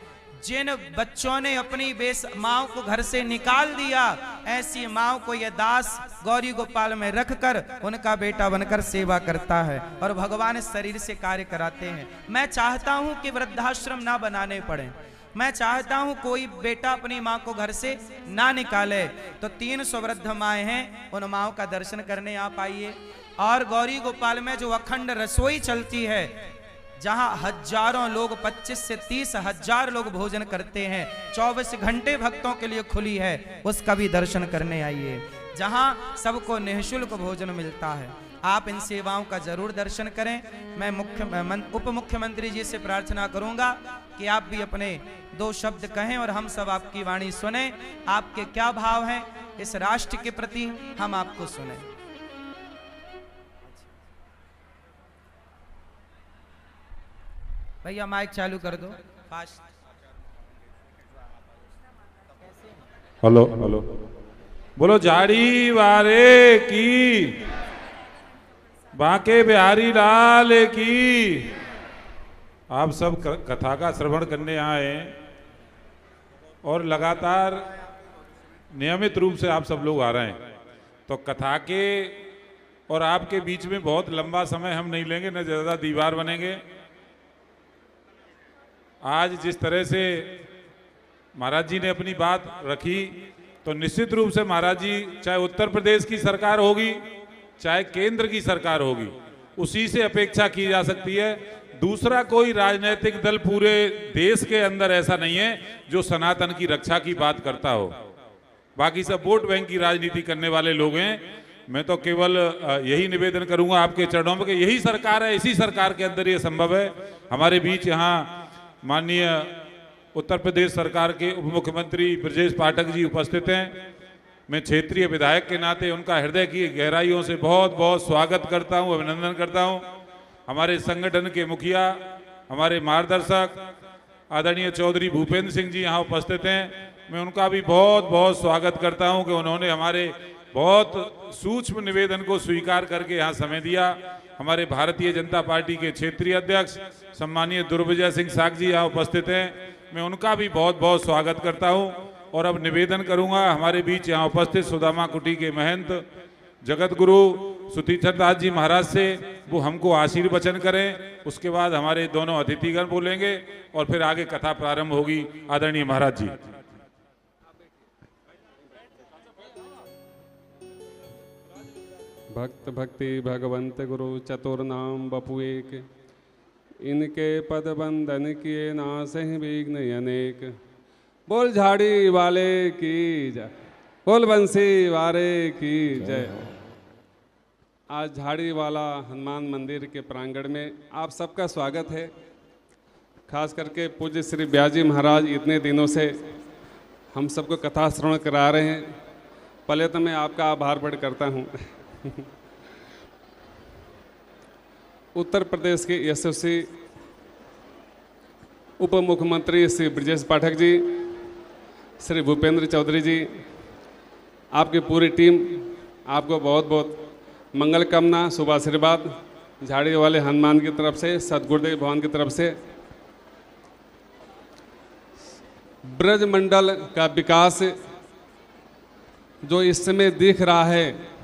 जिन बच्चों ने अपनी माँ को घर से निकाल दिया, ऐसी माँ को यह दास गौरी गोपाल में रखकर उनका बेटा बनकर सेवा करता है और भगवान शरीर से कार्य कराते हैं। मैं चाहता हूं कि वृद्धाश्रम ना बनाने पड़े, मैं चाहता हूं कोई बेटा अपनी माँ को घर से ना निकाले। तो 300 वृद्ध माएँ हैं, उन माँओं का दर्शन करने आप आइए। और गौरी गोपाल में जो अखंड रसोई चलती है, जहां हजारों लोग 25 से 30 हजार लोग भोजन करते हैं, 24 घंटे भक्तों के लिए खुली है, उसका भी दर्शन करने आइए। जहां सबको निःशुल्क भोजन मिलता है, आप इन सेवाओं का जरूर दर्शन करें। मैं उप मुख्यमंत्री जी से प्रार्थना करूंगा कि आप भी अपने 2 शब्द कहें और हम सब आपकी वाणी सुने। आपके क्या भाव हैं इस राष्ट्र के प्रति, हम आपको सुने। भैया माइक चालू कर दो फास्ट।
हेलो हेलो, बोलो झाड़ी वारे की, बांके बिहारी लाल की। आप सब कथा का श्रवण करने आए और लगातार नियमित रूप से आप सब लोग आ रहे हैं, तो कथा के और आपके बीच में बहुत लंबा समय हम नहीं लेंगे, न ज़्यादा दीवार बनेंगे। आज जिस तरह से महाराज जी ने अपनी बात रखी, तो निश्चित रूप से महाराज जी, चाहे उत्तर प्रदेश की सरकार होगी चाहे केंद्र की सरकार होगी, उसी से अपेक्षा की जा सकती है। दूसरा कोई राजनीतिक दल पूरे देश के अंदर ऐसा नहीं है जो सनातन की रक्षा की बात करता हो। बाकी सब वोट बैंक की राजनीति करने वाले लोग हैं। मैं तो केवल यही निवेदन करूंगा आपके चरणों में कि यही सरकार है, इसी सरकार के अंदर ये संभव है। हमारे बीच यहाँ माननीय उत्तर प्रदेश सरकार के उप मुख्यमंत्री ब्रजेश पाठक जी उपस्थित हैं। मैं क्षेत्रीय विधायक के नाते उनका हृदय की गहराइयों से बहुत बहुत स्वागत करता हूं, अभिनंदन करता हूं। हमारे संगठन के मुखिया, हमारे मार्गदर्शक आदरणीय चौधरी भूपेंद्र सिंह जी यहाँ उपस्थित हैं। मैं उनका भी बहुत बहुत स्वागत करता हूं कि उन्होंने हमारे बहुत सूक्ष्म निवेदन को स्वीकार करके यहाँ समय दिया। हमारे भारतीय जनता पार्टी के क्षेत्रीय अध्यक्ष सम्मानीय दुर्विजय सिंह साग जी यहाँ उपस्थित हैं, मैं उनका भी बहुत बहुत स्वागत करता हूँ। और अब निवेदन करूंगा हमारे बीच यहाँ उपस्थित सुदामा कुटी के महंत जगत गुरु सुतीचंद दास जी महाराज से, वो हमको आशीर्वचन करें। उसके बाद हमारे दोनों अतिथिगण बोलेंगे और फिर आगे कथा प्रारंभ होगी। आदरणीय महाराज जी।
भक्त भक्ति भगवंत गुरु चतुर्नाम बपु एक, इनके पद बंधन किए नासहि विघ्न अनेक। बोल झाड़ी वाले की जय, बोल बंसी वाले की जय। आज झाड़ी वाला हनुमान मंदिर के प्रांगण में आप सबका स्वागत है। खास करके पूज्य श्री ब्याजी महाराज इतने दिनों से हम सबको कथा श्रवण करा रहे हैं। पहले तो मैं आपका आभार प्रकट करता हूँ। उत्तर प्रदेश के यशस्वी उप मुख्यमंत्री श्री ब्रजेश पाठक जी, श्री भूपेंद्र चौधरी जी, आपकी पूरी टीम, आपको बहुत बहुत मंगल कामना, शुभ आशीर्वाद झाड़ी वाले हनुमान की तरफ से, सतगुरुदेव भवन की तरफ से। ब्रज मंडल का विकास जो इस समय दिख रहा है,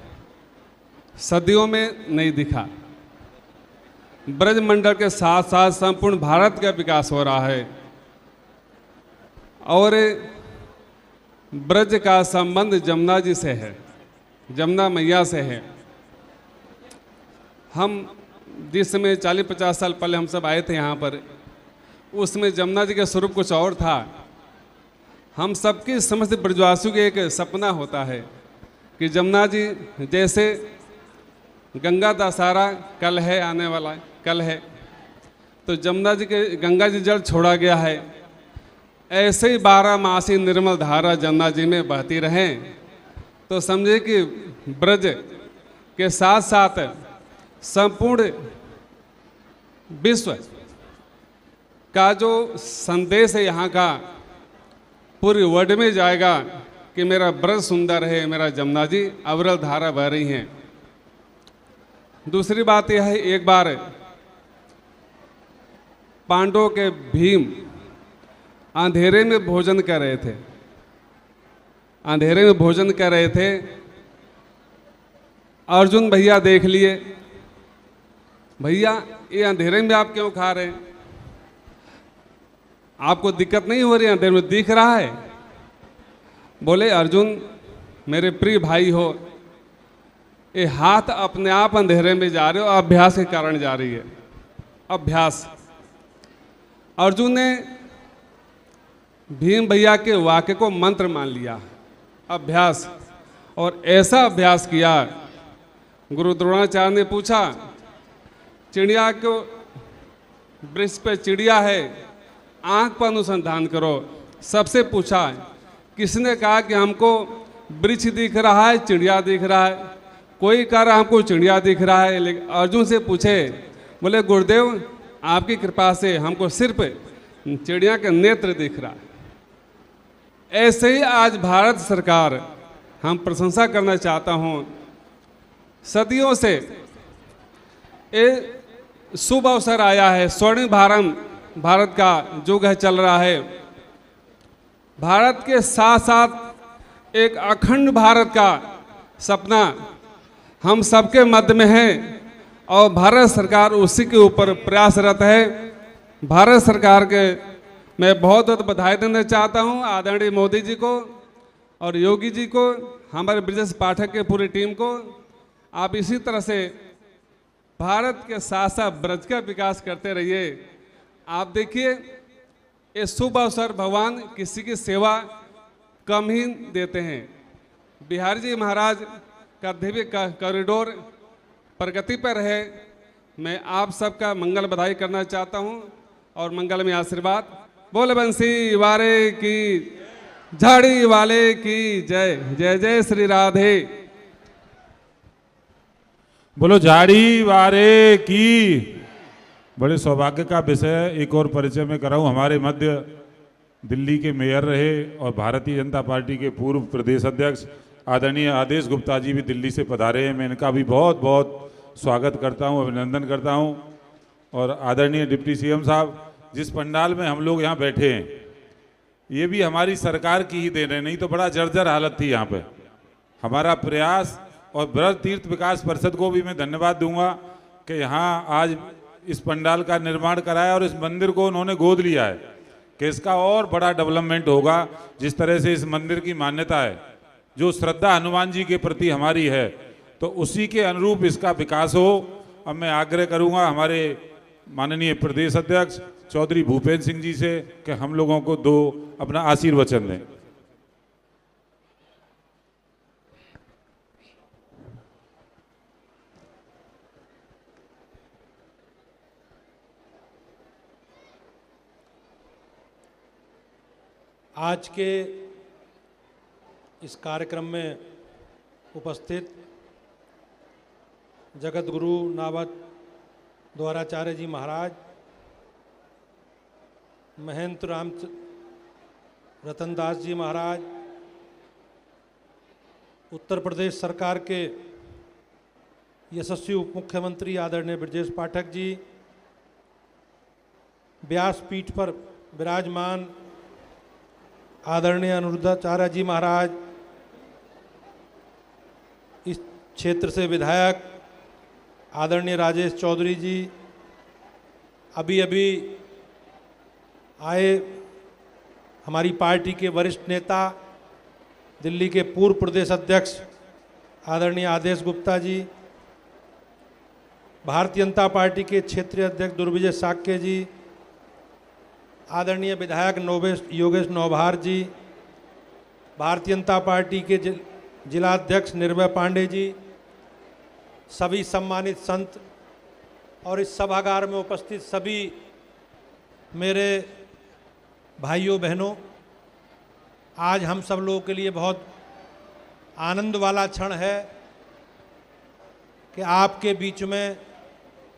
सदियों में नहीं दिखा। ब्रज मंडल के साथ साथ संपूर्ण भारत का विकास हो रहा है और ब्रज का संबंध जमुना जी से है, जमुना मैया से है। हम जिस समय 40-50 साल पहले हम सब आए थे यहाँ पर, उसमें जमुना जी का स्वरूप कुछ और था। हम सबके समस्त ब्रजवासियों के एक सपना होता है कि जमुना जी जैसे गंगा दशहरा कल है, आने वाला कल है, तो जमुना जी के गंगा जी जल छोड़ा गया है, ऐसे ही 12 मासी निर्मल धारा जमुना जी में बहती रहें। तो समझे कि ब्रज के साथ साथ संपूर्ण विश्व का जो संदेश है यहाँ का पूरी वर्ल्ड में जाएगा कि मेरा ब्रज सुंदर है, मेरा जमुना जी अविरल धारा बह रही हैं। दूसरी बात यह है, एक बार पांडवों के भीम अंधेरे में भोजन कर रहे थे, अंधेरे में भोजन कर रहे थे। अर्जुन भैया देख लिए, भैया ये अंधेरे में आप क्यों खा रहे हैं, आपको दिक्कत नहीं हो रही, अंधेरे में दिख रहा है। बोले अर्जुन मेरे प्रिय भाई हो, ये हाथ अपने आप अंधेरे में जा रहे हो, अभ्यास के कारण जा रही है, अभ्यास। अर्जुन ने भीम भैया के वाक्य को मंत्र मान लिया, अभ्यास, और ऐसा अभ्यास किया। गुरु द्रोणाचार्य ने पूछा, चिड़िया को वृक्ष पे चिड़िया है, आंख पर अनुसंधान करो। सबसे पूछा, किसने कहा कि हमको वृक्ष दिख रहा है, चिड़िया दिख रहा है? कोई कह रहा हमको चिड़िया दिख रहा है। लेकिन अर्जुन से पूछे, बोले गुरुदेव आपकी कृपा से हमको सिर्फ चिड़िया का नेत्र दिख रहा है। ऐसे ही आज भारत सरकार, हम प्रशंसा करना चाहता हूँ, सदियों से ये शुभ अवसर आया है, स्वर्णिम भारत का युग है, चल रहा है। भारत के साथ साथ एक अखंड भारत का सपना हम सबके मध्य में है और भारत सरकार उसी के ऊपर प्रयासरत है। भारत सरकार के मैं बहुत बहुत बधाई देना चाहता हूं, आदरणीय मोदी जी को और योगी जी को, हमारे ब्रजेश पाठक के पूरी टीम को। आप इसी तरह से भारत के साथ साथ ब्रज का विकास करते रहिए। आप देखिए, ये शुभ अवसर भगवान किसी की सेवा कम ही देते हैं। बिहारी जी महाराज का दिव्य कॉरिडोर प्रगति पर है। मैं आप सबका मंगल बधाई करना चाहता हूं और मंगल में आशीर्वाद। बोल बंसी वारे की, झाड़ी वाले की जय। जय जय श्री राधे।
बोलो झाड़ी वारे की। बड़े सौभाग्य का विषय एक और परिचय में कराऊं। हमारे मध्य दिल्ली के मेयर रहे और भारतीय जनता पार्टी के पूर्व प्रदेश अध्यक्ष आदरणीय आदेश गुप्ता जी भी दिल्ली से पधारे हैं। मैं इनका भी बहुत बहुत स्वागत करता हूं, अभिनंदन करता हूं। और आदरणीय डिप्टी सीएम साहब, जिस पंडाल में हम लोग यहाँ बैठे हैं, ये भी हमारी सरकार की ही देन है, नहीं तो बड़ा जर्जर हालत थी यहाँ पे। हमारा प्रयास, और ब्रज तीर्थ विकास परिषद को भी मैं धन्यवाद दूंगा कि यहाँ आज इस पंडाल का निर्माण कराया और इस मंदिर को उन्होंने गोद लिया है कि इसका और बड़ा डेवलपमेंट होगा। जिस तरह से इस मंदिर की मान्यता है, जो श्रद्धा हनुमान जी के प्रति हमारी है, तो उसी के अनुरूप इसका विकास हो। अब मैं आग्रह करूंगा हमारे माननीय प्रदेश अध्यक्ष चौधरी भूपेंद्र सिंह जी से कि हम लोगों को दो अपना आशीर्वचन दें।
आज के इस कार्यक्रम में उपस्थित जगत गुरु नावद द्वाराचार्य जी महाराज, महंत राम रतनदास जी महाराज, उत्तर प्रदेश सरकार के यशस्वी उप मुख्यमंत्री आदरणीय ब्रजेश पाठक जी, व्यासपीठ पर विराजमान आदरणीय अनिरुद्धाचार्य जी महाराज, इस क्षेत्र से विधायक आदरणीय राजेश चौधरी जी, अभी अभी आए हमारी पार्टी के वरिष्ठ नेता, दिल्ली के पूर्व प्रदेश अध्यक्ष आदरणीय आदेश गुप्ता जी, भारतीय जनता पार्टी के क्षेत्रीय अध्यक्ष दुर्विजय साक्य जी, आदरणीय विधायक योगेश नौभार जी, भारतीय जनता पार्टी के जिलाध्यक्ष निर्भय पांडे जी, सभी सम्मानित संत और इस सभागार में उपस्थित सभी मेरे भाइयों बहनों, आज हम सब लोगों के लिए बहुत आनंद वाला क्षण है कि आपके बीच में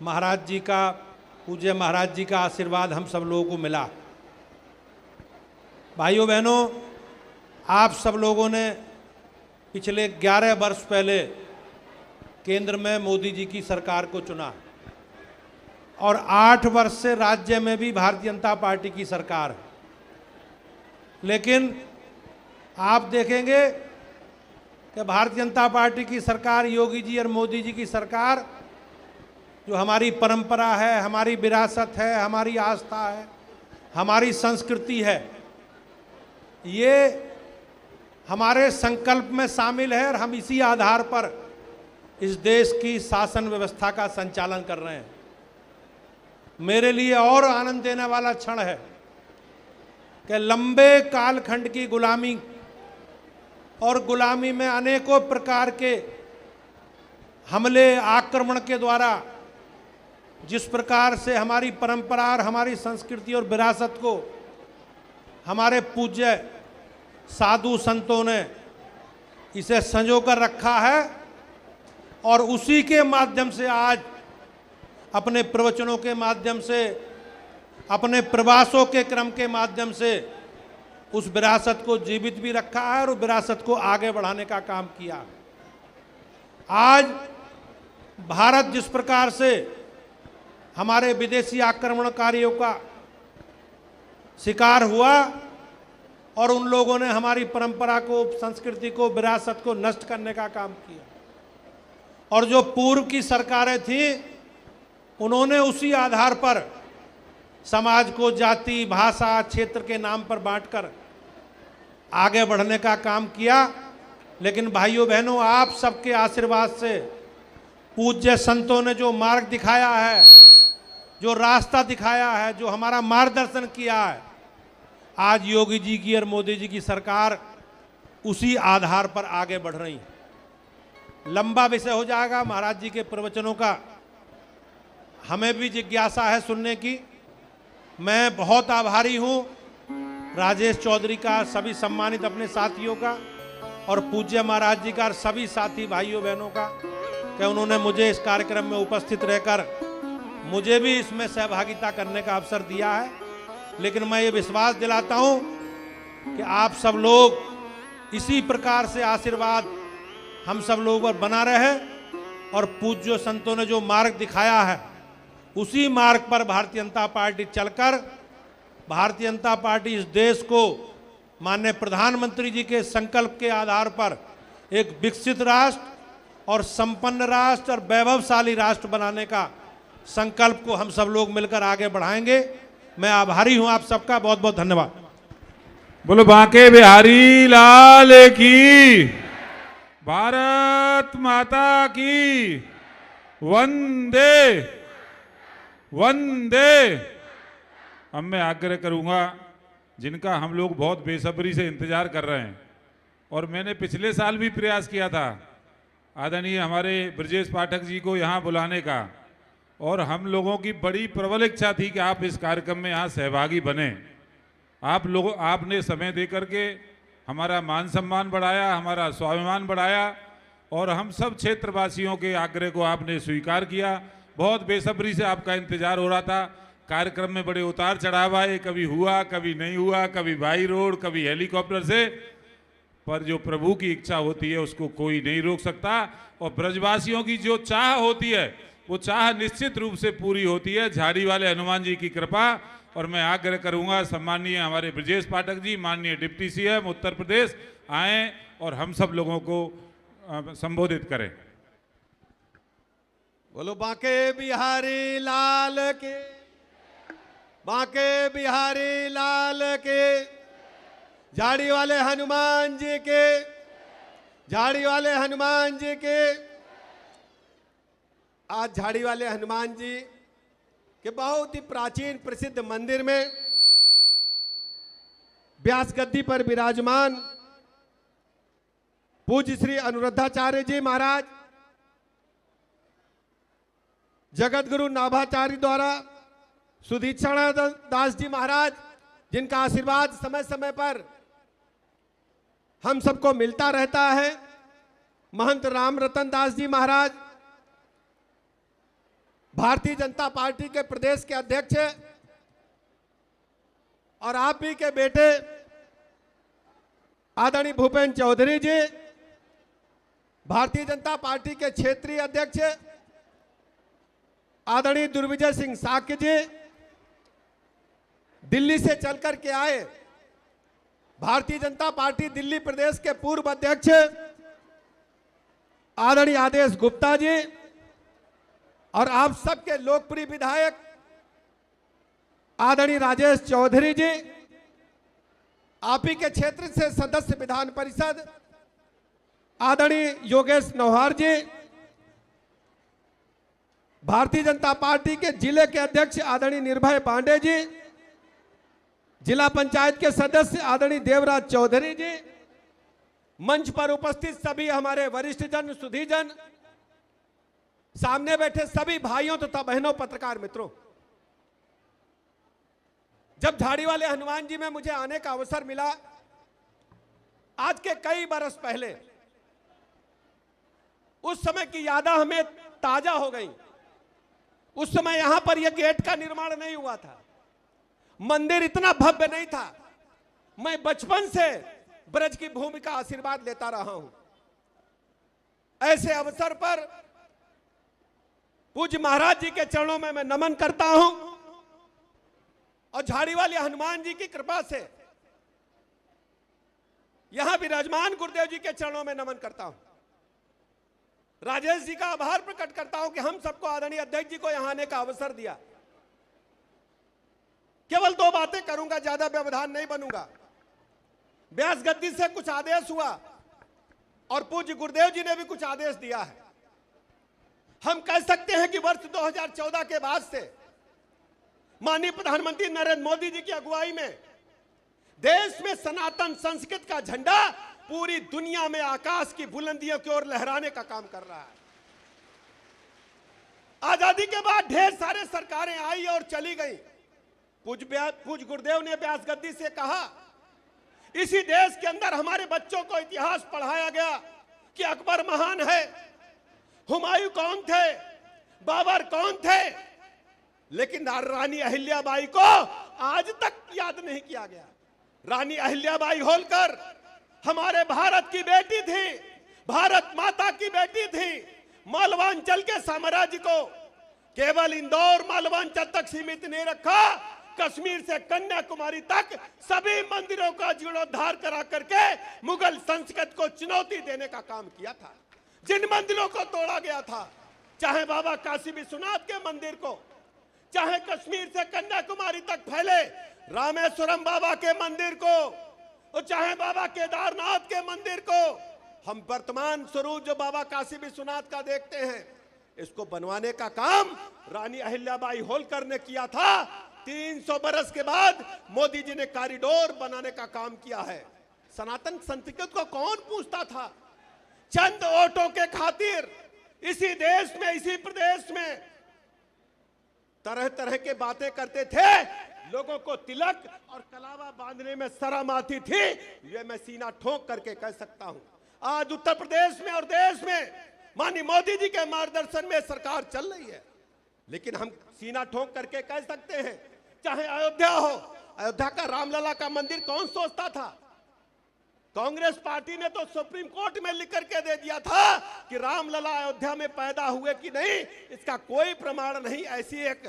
महाराज जी का, पूज्य महाराज जी का आशीर्वाद हम सब लोगों को मिला। भाइयों बहनों, आप सब लोगों ने पिछले 11 वर्ष पहले केंद्र में मोदी जी की सरकार को चुना और 8 वर्ष से राज्य में भी भारतीय जनता पार्टी की सरकार है। लेकिन आप देखेंगे कि भारतीय जनता पार्टी की सरकार, योगी जी और मोदी जी की सरकार, जो हमारी परंपरा है, हमारी विरासत है, हमारी आस्था है, हमारी संस्कृति है, ये हमारे संकल्प में शामिल है और हम इसी आधार पर इस देश की शासन व्यवस्था का संचालन कर रहे हैं। मेरे लिए और आनंद देने वाला क्षण है कि लंबे कालखंड की गुलामी और गुलामी में अनेकों प्रकार के हमले आक्रमण के द्वारा जिस प्रकार से हमारी परंपरा और हमारी संस्कृति और विरासत को हमारे पूज्य साधु संतों ने इसे संजो कर रखा है और उसी के माध्यम से आज अपने प्रवचनों के माध्यम से, अपने प्रवासों के क्रम के माध्यम से उस विरासत को जीवित भी रखा है और विरासत को आगे बढ़ाने का काम किया। आज भारत जिस प्रकार से हमारे विदेशी आक्रमणकारियों का शिकार हुआ और उन लोगों ने हमारी परंपरा को, संस्कृति को, विरासत को नष्ट करने का काम किया, और जो पूर्व की सरकारें थीं उन्होंने उसी आधार पर समाज को जाति, भाषा, क्षेत्र के नाम पर बांटकर आगे बढ़ने का काम किया। लेकिन भाइयों बहनों, आप सबके आशीर्वाद से पूज्य संतों ने जो मार्ग दिखाया है, जो रास्ता दिखाया है, जो हमारा मार्गदर्शन किया है, आज योगी जी की और मोदी जी की सरकार उसी आधार पर आगे बढ़ रही है। लंबा विषय हो जाएगा महाराज जी के प्रवचनों का, हमें भी जिज्ञासा है सुनने की। मैं बहुत आभारी हूँ राजेश चौधरी का, सभी सम्मानित अपने साथियों का, और पूज्य महाराज जी का और सभी साथी भाइयों बहनों का कि उन्होंने मुझे इस कार्यक्रम में उपस्थित रहकर मुझे भी इसमें सहभागिता करने का अवसर दिया है। लेकिन मैं ये विश्वास दिलाता हूँ कि आप सब लोग इसी प्रकार से आशीर्वाद हम सब लोगों पर बना रहे और पूज्य संतों ने जो मार्ग दिखाया है उसी मार्ग पर भारतीय जनता पार्टी चलकर, भारतीय जनता पार्टी इस देश को माननीय प्रधानमंत्री जी के संकल्प के आधार पर एक विकसित राष्ट्र और संपन्न राष्ट्र और वैभवशाली राष्ट्र बनाने का संकल्प को हम सब लोग मिलकर आगे बढ़ाएंगे। मैं आभारी हूं आप सबका, बहुत बहुत धन्यवाद।
बोलो बांके बिहारी लाल की, भारत माता की, वंदे वंदे। अब मैं आग्रह करूंगा जिनका हम लोग बहुत बेसब्री से इंतजार कर रहे हैं, और मैंने पिछले साल भी प्रयास किया था आदरणीय हमारे ब्रजेश पाठक जी को यहाँ बुलाने का, और हम लोगों की बड़ी प्रबल इच्छा थी कि आप इस कार्यक्रम में यहाँ सहभागी बने। आपने समय दे करके हमारा मान सम्मान बढ़ाया, हमारा स्वाभिमान बढ़ाया, और हम सब क्षेत्रवासियों के आग्रह को आपने स्वीकार किया। बहुत बेसब्री से आपका इंतजार हो रहा था। कार्यक्रम में बड़े उतार चढ़ाव आए, कभी हुआ कभी नहीं हुआ, कभी बाई रोड, कभी हेलीकॉप्टर से, पर जो प्रभु की इच्छा होती है उसको कोई नहीं रोक सकता। और ब्रजवासियों की जो चाह होती है वो चाह निश्चित रूप से पूरी होती है, झाड़ी वाले हनुमान जी की कृपा। और मैं आग्रह करूंगा सम्मानीय हमारे ब्रजेश पाठक जी, माननीय डिप्टी सीएम उत्तर प्रदेश आएँ और हम सब लोगों को संबोधित करें।
बोलो बांके बिहारी लाल के, बांके बिहारी लाल के, झाड़ी वाले हनुमान जी के, झाड़ी वाले हनुमान जी के। आज झाड़ी वाले हनुमान जी के बहुत ही प्राचीन प्रसिद्ध मंदिर में व्यास गद्दी पर विराजमान पूज्य श्री अनुरुद्धाचार्य जी महाराज, जगत गुरु नाभाचार्य द्वारा सुदीक्षण दास जी महाराज, जिनका आशीर्वाद समय समय पर हम सबको मिलता रहता है, महंत राम रतन दास जी महाराज, भारतीय जनता पार्टी के प्रदेश के अध्यक्ष और आप ही के बेटे आदरणीय भूपेंद्र चौधरी जी, भारतीय जनता पार्टी के क्षेत्रीय अध्यक्ष आदरणीय दुर्विजय सिंह साक्य जी, दिल्ली से चलकर के आए भारतीय जनता पार्टी दिल्ली प्रदेश के पूर्व अध्यक्ष आदरणीय आदेश गुप्ता जी, और आप सबके लोकप्रिय विधायक आदरणीय राजेश चौधरी जी, आप ही के क्षेत्र से सदस्य विधान परिषद आदरणीय योगेश नौहार जी, भारतीय जनता पार्टी के जिले के अध्यक्ष आदरणीय निर्भय पांडे जी, जिला पंचायत के सदस्य आदरणीय देवराज चौधरी जी, मंच पर उपस्थित सभी हमारे वरिष्ठ जन, सुधीजन, सामने बैठे सभी भाइयों तथा बहनों, पत्रकार मित्रों, जब झाड़ी वाले हनुमान जी में मुझे आने का अवसर मिला आज के कई बरस पहले, उस समय की यादें हमें ताजा हो गई। उस समय यहां पर यह गेट का निर्माण नहीं हुआ था, मंदिर इतना भव्य नहीं था। मैं बचपन से ब्रज की भूमि का आशीर्वाद लेता रहा हूं। ऐसे अवसर पर पूज्य महाराज जी के चरणों में मैं नमन करता हूं और झाड़ी वाले हनुमान जी की कृपा से यहां विराजमान गुरुदेव जी के चरणों में नमन करता हूं। राजेश जी का आभार प्रकट करता हूं कि हम सबको आदरणीय अध्यक्ष जी को यहां आने का अवसर दिया। केवल 2 बातें करूंगा, ज्यादा व्यवधान नहीं बनूंगा। व्यास गद्दी से कुछ आदेश हुआ और पूज्य गुरुदेव जी ने भी कुछ आदेश दिया है। हम कह सकते हैं कि वर्ष 2014 के बाद से माननीय प्रधानमंत्री नरेंद्र मोदी जी की अगुवाई में देश में सनातन संस्कृत का झंडा पूरी दुनिया में आकाश की बुलंदियों की ओर लहराने का काम कर रहा है। आजादी के बाद ढेर सारे सरकारें आई और चली गई। पूज्य गुरुदेव ने व्यास गद्दी से कहा, इसी देश के अंदर हमारे बच्चों को इतिहास पढ़ाया गया कि अकबर महान है, हुमायूं कौन थे, बाबर कौन थे, लेकिन रानी अहिल्याबाई को आज तक याद नहीं किया गया। रानी अहिल्याबाई होलकर हमारे भारत की बेटी थी, भारत माता की बेटी थी। मालवांचल के साम्राज्य को केवल इंदौर मालवांचल तक सीमित नहीं रखा, कश्मीर से कन्याकुमारी तक सभी मंदिरों का जीर्णोद्धार करा करके मुगल संस्कृति को चुनौती देने का काम किया था। जिन मंदिरों को तोड़ा गया था, चाहे बाबा काशी विश्वनाथ के मंदिर को, चाहे कश्मीर से कन्याकुमारी तक फैले रामेश्वरम बाबा के मंदिर को, और चाहे बाबा केदारनाथ के मंदिर को, हम वर्तमान स्वरूप जो बाबा काशी विश्वनाथ का देखते हैं, इसको बनवाने का काम रानी अहिल्याबाई होलकर ने किया था। 300 बरस के बाद मोदी जी ने कॉरिडोर बनाने का काम किया है। सनातन संस्कृति को कौन पूछता था? चंद वोटों के खातिर इसी देश में, इसी प्रदेश में तरह तरह के बातें करते थे। लोगों को तिलक और कलावा बांधने में शर्म आती थी, ये मैं सीना ठोक करके कह सकता हूं। आज उत्तर प्रदेश में और देश में माननीय मोदी जी के मार्गदर्शन में सरकार चल रही है, लेकिन हम सीना ठोक करके कह सकते हैं, चाहे अयोध्या हो, अयोध्या का रामलला का मंदिर कौन सोचता था? कांग्रेस पार्टी ने तो सुप्रीम कोर्ट में लिख करके दे दिया था कि रामलला अयोध्या में पैदा हुए कि नहीं, इसका कोई प्रमाण नहीं, ऐसी एक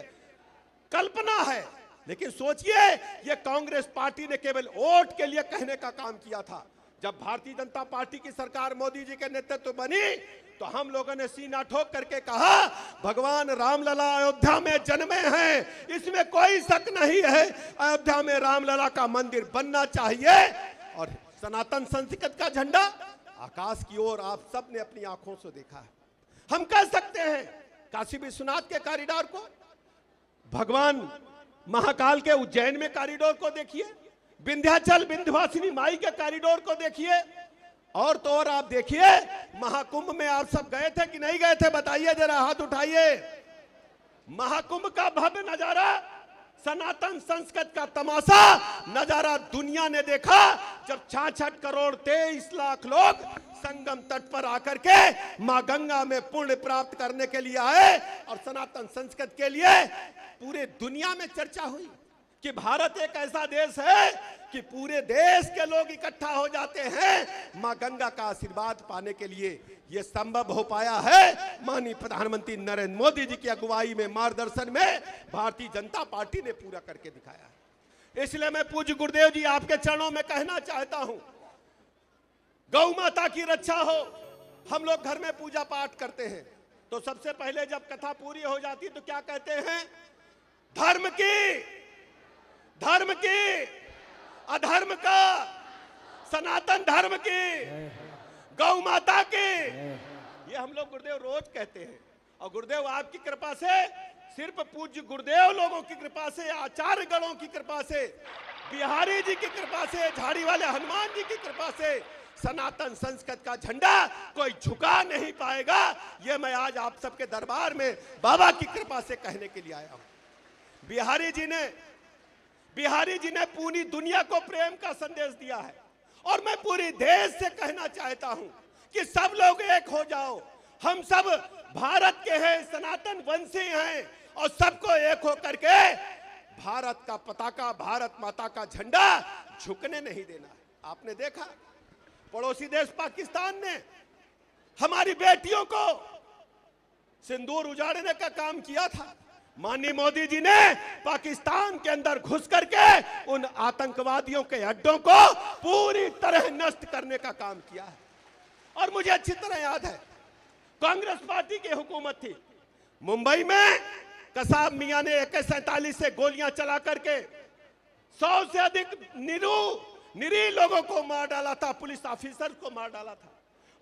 कल्पना है। लेकिन सोचिए, ये कांग्रेस पार्टी ने केवल वोट के लिए कहने का काम किया था। जब भारतीय जनता पार्टी की सरकार मोदी जी के नेतृत्व बनी तो हम लोगों ने सीना ठोक करके कहा, भगवान रामलला अयोध्या में जन्मे हैं, इसमें कोई शक नहीं है। अयोध्या में रामलला का मंदिर बनना चाहिए और सनातन संस्कृति का झंडा आकाश की ओर आप सब ने अपनी आंखों से देखा है। हम कह सकते हैं काशी विश्वनाथ के कॉरिडोर को, भगवान महाकाल के उज्जैन में कॉरिडोर को देखिए, विंध्याचल विंध्यवासिनी माई के कॉरिडोर को देखिए, और तो और आप देखिए महाकुंभ में आप सब गए थे कि नहीं गए थे? बताइए जरा, हाथ उठाइए। महाकुंभ का भव्य नजारा, सनातन संस्कृति का तमाशा नजारा दुनिया ने देखा, जब 66 करोड़ 23 लाख लोग संगम तट पर आकर के मां गंगा में पुण्य प्राप्त करने के लिए आए और सनातन संस्कृति के लिए पूरे दुनिया में चर्चा हुई कि भारत एक ऐसा देश है कि पूरे देश के लोग इकट्ठा हो जाते हैं मां गंगा का आशीर्वाद पाने के लिए। यह संभव हो पाया है माननीय प्रधानमंत्री नरेंद्र मोदी जी की अगुवाई में, मार्गदर्शन में भारतीय जनता पार्टी ने पूरा करके दिखाया है। इसलिए मैं पूज्य गुरुदेव जी आपके चरणों में कहना चाहता हूं, गौ माता की रक्षा हो। हम लोग घर में पूजा पाठ करते हैं तो सबसे पहले जब कथा पूरी हो जाती तो क्या कहते हैं? धर्म की, अधर्म का, सनातन धर्म की, गौ माता की। ये हम लोग गुरुदेव रोज कहते हैं। और गुरुदेव आपकी कृपा से, सिर्फ पूज्य गुरुदेव लोगों की कृपा से, आचार्य गणों की कृपा से, बिहारी जी की कृपा से, झाड़ी वाले हनुमान जी की कृपा से सनातन संस्कृत का झंडा कोई झुका नहीं पाएगा। ये मैं आज आप सबके दरबार में बाबा की कृपा से कहने के लिए आया हूं। बिहारी जी ने पूरी दुनिया को प्रेम का संदेश दिया है और मैं पूरी देश से कहना चाहता हूं कि सब लोग एक हो जाओ। हम सब भारत के हैं, सनातन वंशी हैं और सबको एक होकर के भारत का पताका, भारत माता का झंडा झुकने नहीं देना है। आपने देखा पड़ोसी देश पाकिस्तान ने हमारी बेटियों को सिंदूर उजाड़ने का काम किया था। माननीय मोदी जी ने पाकिस्तान के अंदर घुस करके उन आतंकवादियों के अड्डों को पूरी तरह नष्ट करने का काम किया है। और मुझे अच्छी तरह याद है, कांग्रेस पार्टी की हुकूमत थी, मुंबई में कसाब मियां ने AK-47 से गोलियां चला करके 100 से अधिक निरीह लोगों को मार डाला था, पुलिस ऑफिसर को मार डाला था।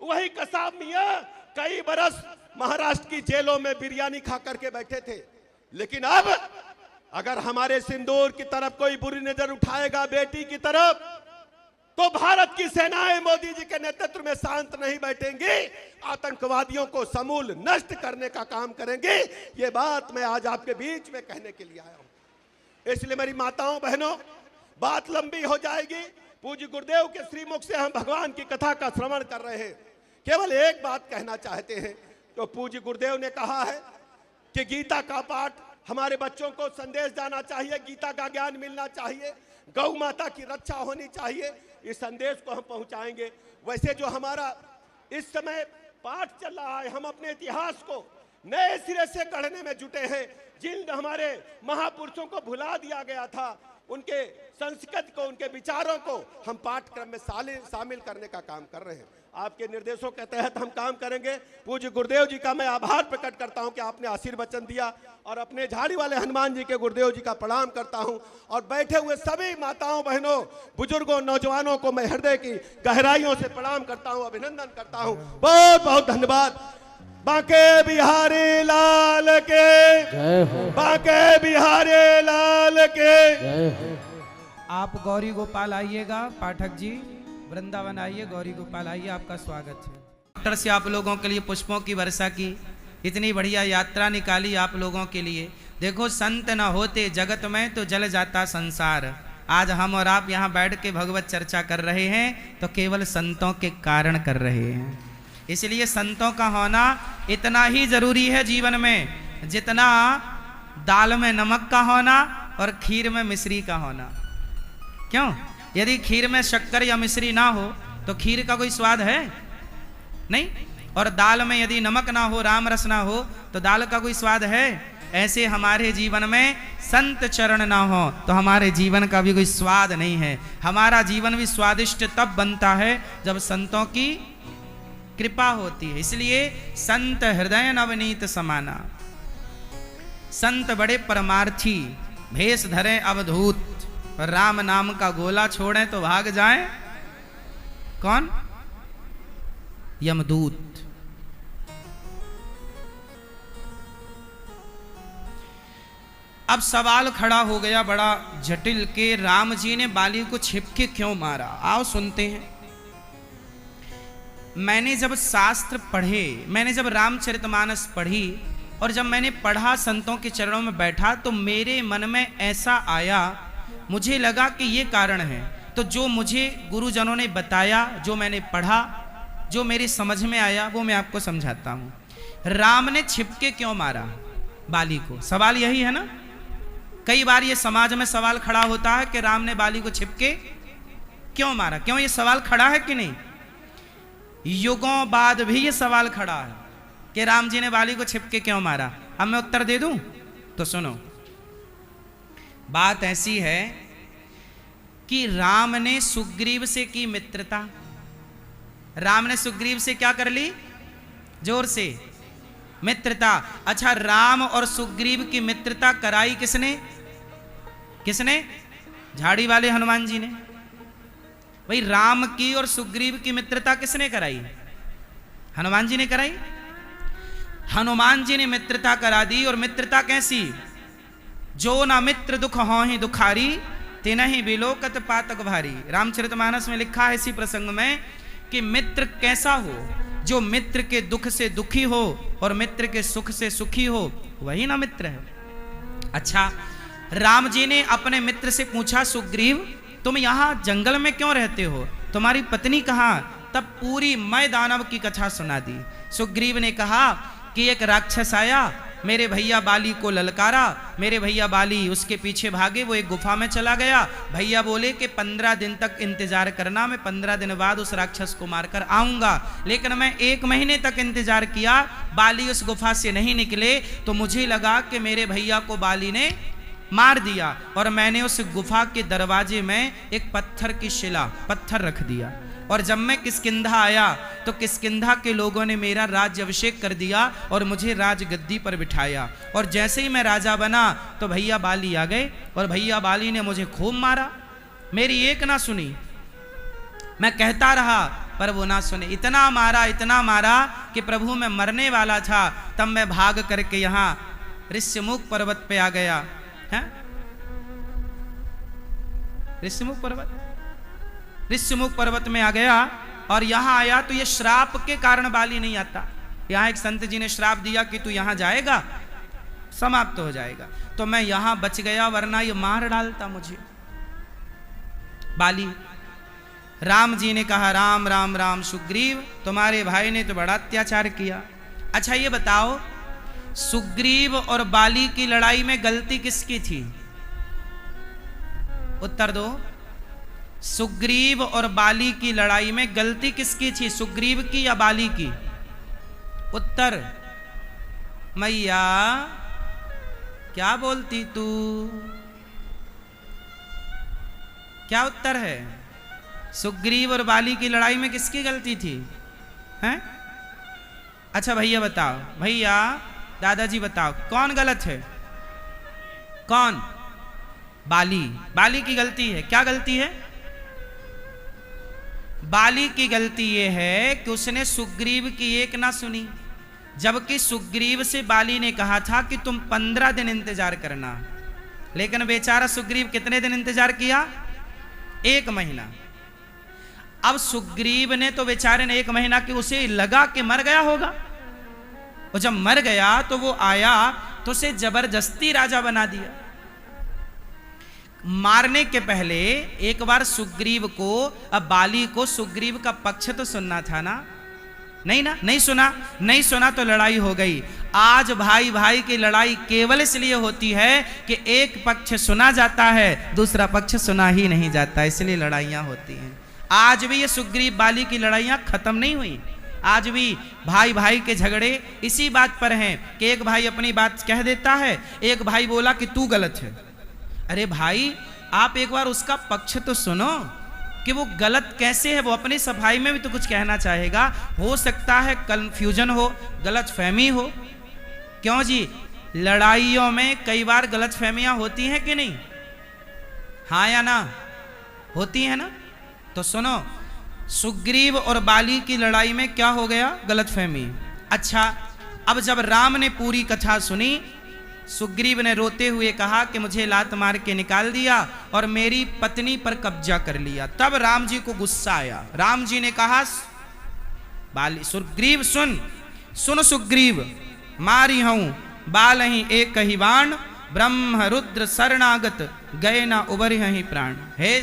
वही कसाब मियां कई बरस महाराष्ट्र की जेलों में बिरयानी खा करके बैठे थे। लेकिन अब अगर हमारे सिंदूर की तरफ कोई बुरी नजर उठाएगा, बेटी की तरफ, तो भारत की सेनाएं मोदी जी के नेतृत्व में शांत नहीं बैठेंगी, आतंकवादियों को समूल नष्ट करने का काम करेंगे। ये बात मैं आज आपके बीच में कहने के लिए आया हूं। इसलिए मेरी माताओं बहनों, बात लंबी हो जाएगी। पूज्य गुरुदेव के श्रीमुख से हम भगवान की कथा का श्रवण कर रहे हैं। केवल एक बात कहना चाहते हैं। तो पूज्य गुरुदेव ने कहा है कि गीता का पाठ हमारे बच्चों को संदेश जाना चाहिए, गीता का ज्ञान मिलना चाहिए, गौ माता की रक्षा होनी चाहिए। इस संदेश को हम पहुंचाएंगे। वैसे जो हमारा इस समय पाठ चल रहा है, हम अपने इतिहास को नए सिरे से गढ़ने में जुटे हैं। जिन हमारे महापुरुषों को भुला दिया गया था, उनके संस्कृत को, उनके विचारों को हम पाठ्यक्रम में शामिल करने का काम कर रहे हैं। आपके निर्देशों के तहत हम काम करेंगे। पूज्य गुरुदेव जी का मैं आभार प्रकट करता हूं कि आपने आशीर्वचन दिया और अपने झाड़ी वाले हनुमान जी के गुरुदेव जी का प्रणाम करता हूं। और बैठे हुए सभी माताओं बहनों, बुजुर्गों, नौजवानों को मैं हृदय की गहराइयों से प्रणाम करता हूं, अभिनंदन करता हूं। बहुत बहुत धन्यवाद। बांके बिहारी लाल के जय हो, बांके बिहारी लाल के जय हो।
आप गौरी गोपाल आइएगा, पाठक जी वृंदावन आइए, गौरी गोपाल आइए, आपका स्वागत है। डॉक्टर से आप लोगों के लिए पुष्पों की वर्षा की, इतनी बढ़िया यात्रा निकाली आप लोगों के लिए। देखो, संत न होते जगत में तो जल जाता संसार। आज हम और आप यहाँ बैठ के भगवत चर्चा कर रहे हैं तो केवल संतों के कारण कर रहे हैं। इसलिए संतों का होना इतना ही जरूरी है जीवन में, जितना दाल में नमक का होना और खीर में मिश्री का होना। क्यों? यदि खीर में शक्कर या मिश्री ना हो तो खीर का कोई स्वाद है नहीं, और दाल में यदि नमक ना हो, राम रस ना हो, तो दाल का कोई स्वाद है? ऐसे हमारे जीवन में संत चरण ना हो तो हमारे जीवन का भी कोई स्वाद नहीं है। हमारा जीवन भी स्वादिष्ट तब बनता है जब संतों की कृपा होती है। इसलिए संत हृदय नवनीत समाना, संत बड़े परमार्थी, भेष धरे अवधूत, राम नाम का गोला छोड़ें तो भाग जाएं कौन? यमदूत। अब सवाल खड़ा हो गया बड़ा जटिल के राम जी ने बाली को छिपके क्यों मारा। आओ सुनते हैं। मैंने जब शास्त्र पढ़े, मैंने जब रामचरितमानस पढ़ी और जब मैंने पढ़ा, संतों के चरणों में बैठा, तो मेरे मन में ऐसा आया, मुझे लगा कि ये कारण है। तो जो मुझे गुरुजनों ने बताया, जो मैंने पढ़ा, जो मेरी समझ में आया, वो मैं आपको समझाता हूं। राम ने छिपके क्यों मारा बाली को? सवाल यही है ना। कई बार ये समाज में सवाल खड़ा होता है कि राम ने बाली को छिपके क्यों मारा। क्यों? ये सवाल खड़ा है कि नहीं? युगों बाद भी ये सवाल खड़ा है कि राम जी ने बाली को छिपके क्यों मारा। अब मैं उत्तर दे दूं तो सुनो। बात ऐसी है कि राम ने सुग्रीव से की मित्रता। राम ने सुग्रीव से क्या कर ली? जोर से, मित्रता। अच्छा, राम और सुग्रीव की मित्रता कराई किसने? किसने? झाड़ी वाले हनुमान जी ने। भाई, राम की और सुग्रीव की मित्रता किसने कराई? हनुमान जी ने कराई। हनुमान जी ने मित्रता करा दी, और मित्रता कैसी? जो ना मित्र दुख होहि दुखारी, तिनहि बिलोकत पातक भारी। रामचरितमानस में लिखा है इसी प्रसंग में कि मित्र कैसा हो? जो मित्र के दुख से दुखी हो और मित्र के सुख से सुखी हो, वही ना मित्र है। अच्छा, राम जी ने अपने मित्र से पूछा, सुग्रीव तुम यहाँ जंगल में क्यों रहते हो? तुम्हारी पत्नी कहाँ? तब पूरी मैं दानव की कथा सुना दी। सुग्रीव ने कहा कि एक राक्षस आया, मेरे भैया बाली को ललकारा, मेरे भैया बाली उसके पीछे भागे, वो एक गुफा में चला गया। भैया बोले कि 15 दिन तक इंतजार करना, मैं 15 दिन बाद उस राक्षस को मारकर आऊंगा। लेकिन मैं 1 महीने तक इंतजार किया, बाली उस गुफा से नहीं निकले, तो मुझे लगा कि मेरे भैया को बाली ने मार दिया, और मैंने उस गुफा के दरवाजे में एक पत्थर की शिला, पत्थर रख दिया। और जब मैं किष्किंधा आया तो किष्किंधा के लोगों ने मेरा राज्य अभिषेक कर दिया और मुझे राजगद्दी पर बिठाया। और जैसे ही मैं राजा बना तो भैया बाली आ गए, और भैया बाली ने मुझे खूब मारा, मेरी एक ना सुनी। मैं कहता रहा पर वो ना सुने, इतना मारा कि प्रभु मैं मरने वाला था। तब मैं भाग करके यहाँ ऋष्यमुख पर्वत पे आ गया है। ऋष्यमुख पर्वत में आ गया, और यहाँ आया तो ये श्राप के कारण बाली नहीं आता। यहाँ एक संत जी ने श्राप दिया कि तू यहाँ जाएगा समाप्त हो जाएगा, तो मैं यहाँ बच गया, वरना ये मार डालता मुझे बाली। राम जी ने कहा, राम राम राम सुग्रीव, तुम्हारे भाई ने तो बड़ा अत्याचार किया। अच्छा ये बताओ, सुग्रीव और बाली की लड़ाई में गलती किसकी थी? उत्तर दो। सुग्रीव और बाली की लड़ाई में गलती किसकी थी, सुग्रीव की या बाली की? उत्तर। मैया क्या बोलती तू? क्या उत्तर है? सुग्रीव और बाली की लड़ाई में किसकी गलती थी? हैं? अच्छा भैया बताओ, भैया दादाजी बताओ, कौन गलत है? कौन? बाली। बाली की गलती है। क्या गलती है? बाली की गलती यह है कि उसने सुग्रीव की एक ना सुनी, जबकि सुग्रीव से बाली ने कहा था कि तुम 15 दिन इंतजार करना, लेकिन बेचारा सुग्रीव कितने दिन इंतजार किया? 1 महीना। अब सुग्रीव ने तो बेचारे ने 1 महीना की, उसे लगा कि मर गया होगा, और जब मर गया तो वो आया तो उसे जबरदस्ती राजा बना दिया। मारने के पहले एक बार सुग्रीव को, अब बाली को सुग्रीव का पक्ष तो सुनना था ना? नहीं ना? नहीं सुना तो लड़ाई हो गई। आज भाई भाई की लड़ाई केवल इसलिए होती है कि एक पक्ष सुना जाता है, दूसरा पक्ष सुना ही नहीं जाता, इसलिए लड़ाइयां होती हैं। आज भी ये सुग्रीव बाली की लड़ाइयां खत्म नहीं हुई। आज भी भाई भाई के झगड़े इसी बात पर हैं कि एक भाई अपनी बात कह देता है, एक भाई बोला कि तू गलत है। अरे भाई, आप एक बार उसका पक्ष तो सुनो कि वो गलत कैसे है, वो अपनी सफाई में भी तो कुछ कहना चाहेगा। हो सकता है कंफ्यूजन हो, गलत फहमी हो। क्यों जी, लड़ाइयों में कई बार गलत फहमियां होती हैं कि नहीं? हाँ या ना? होती है ना? तो सुनो, सुग्रीव और बाली की लड़ाई में क्या हो गया? गलत फहमी। अच्छा, अब जब राम ने पूरी कथा सुनी, सुग्रीव ने रोते हुए कहा कि मुझे लात मार के निकाल दिया और मेरी पत्नी पर कब्जा कर लिया। तब राम जी को गुस्सा आया। राम जी ने कहा, बाली सुग्रीव सुन सुग्रीव, मारी हूं बाल ही एक ही बाण, ब्रह्म रुद्र शरणागत गए ना उबरे ही प्राण। हे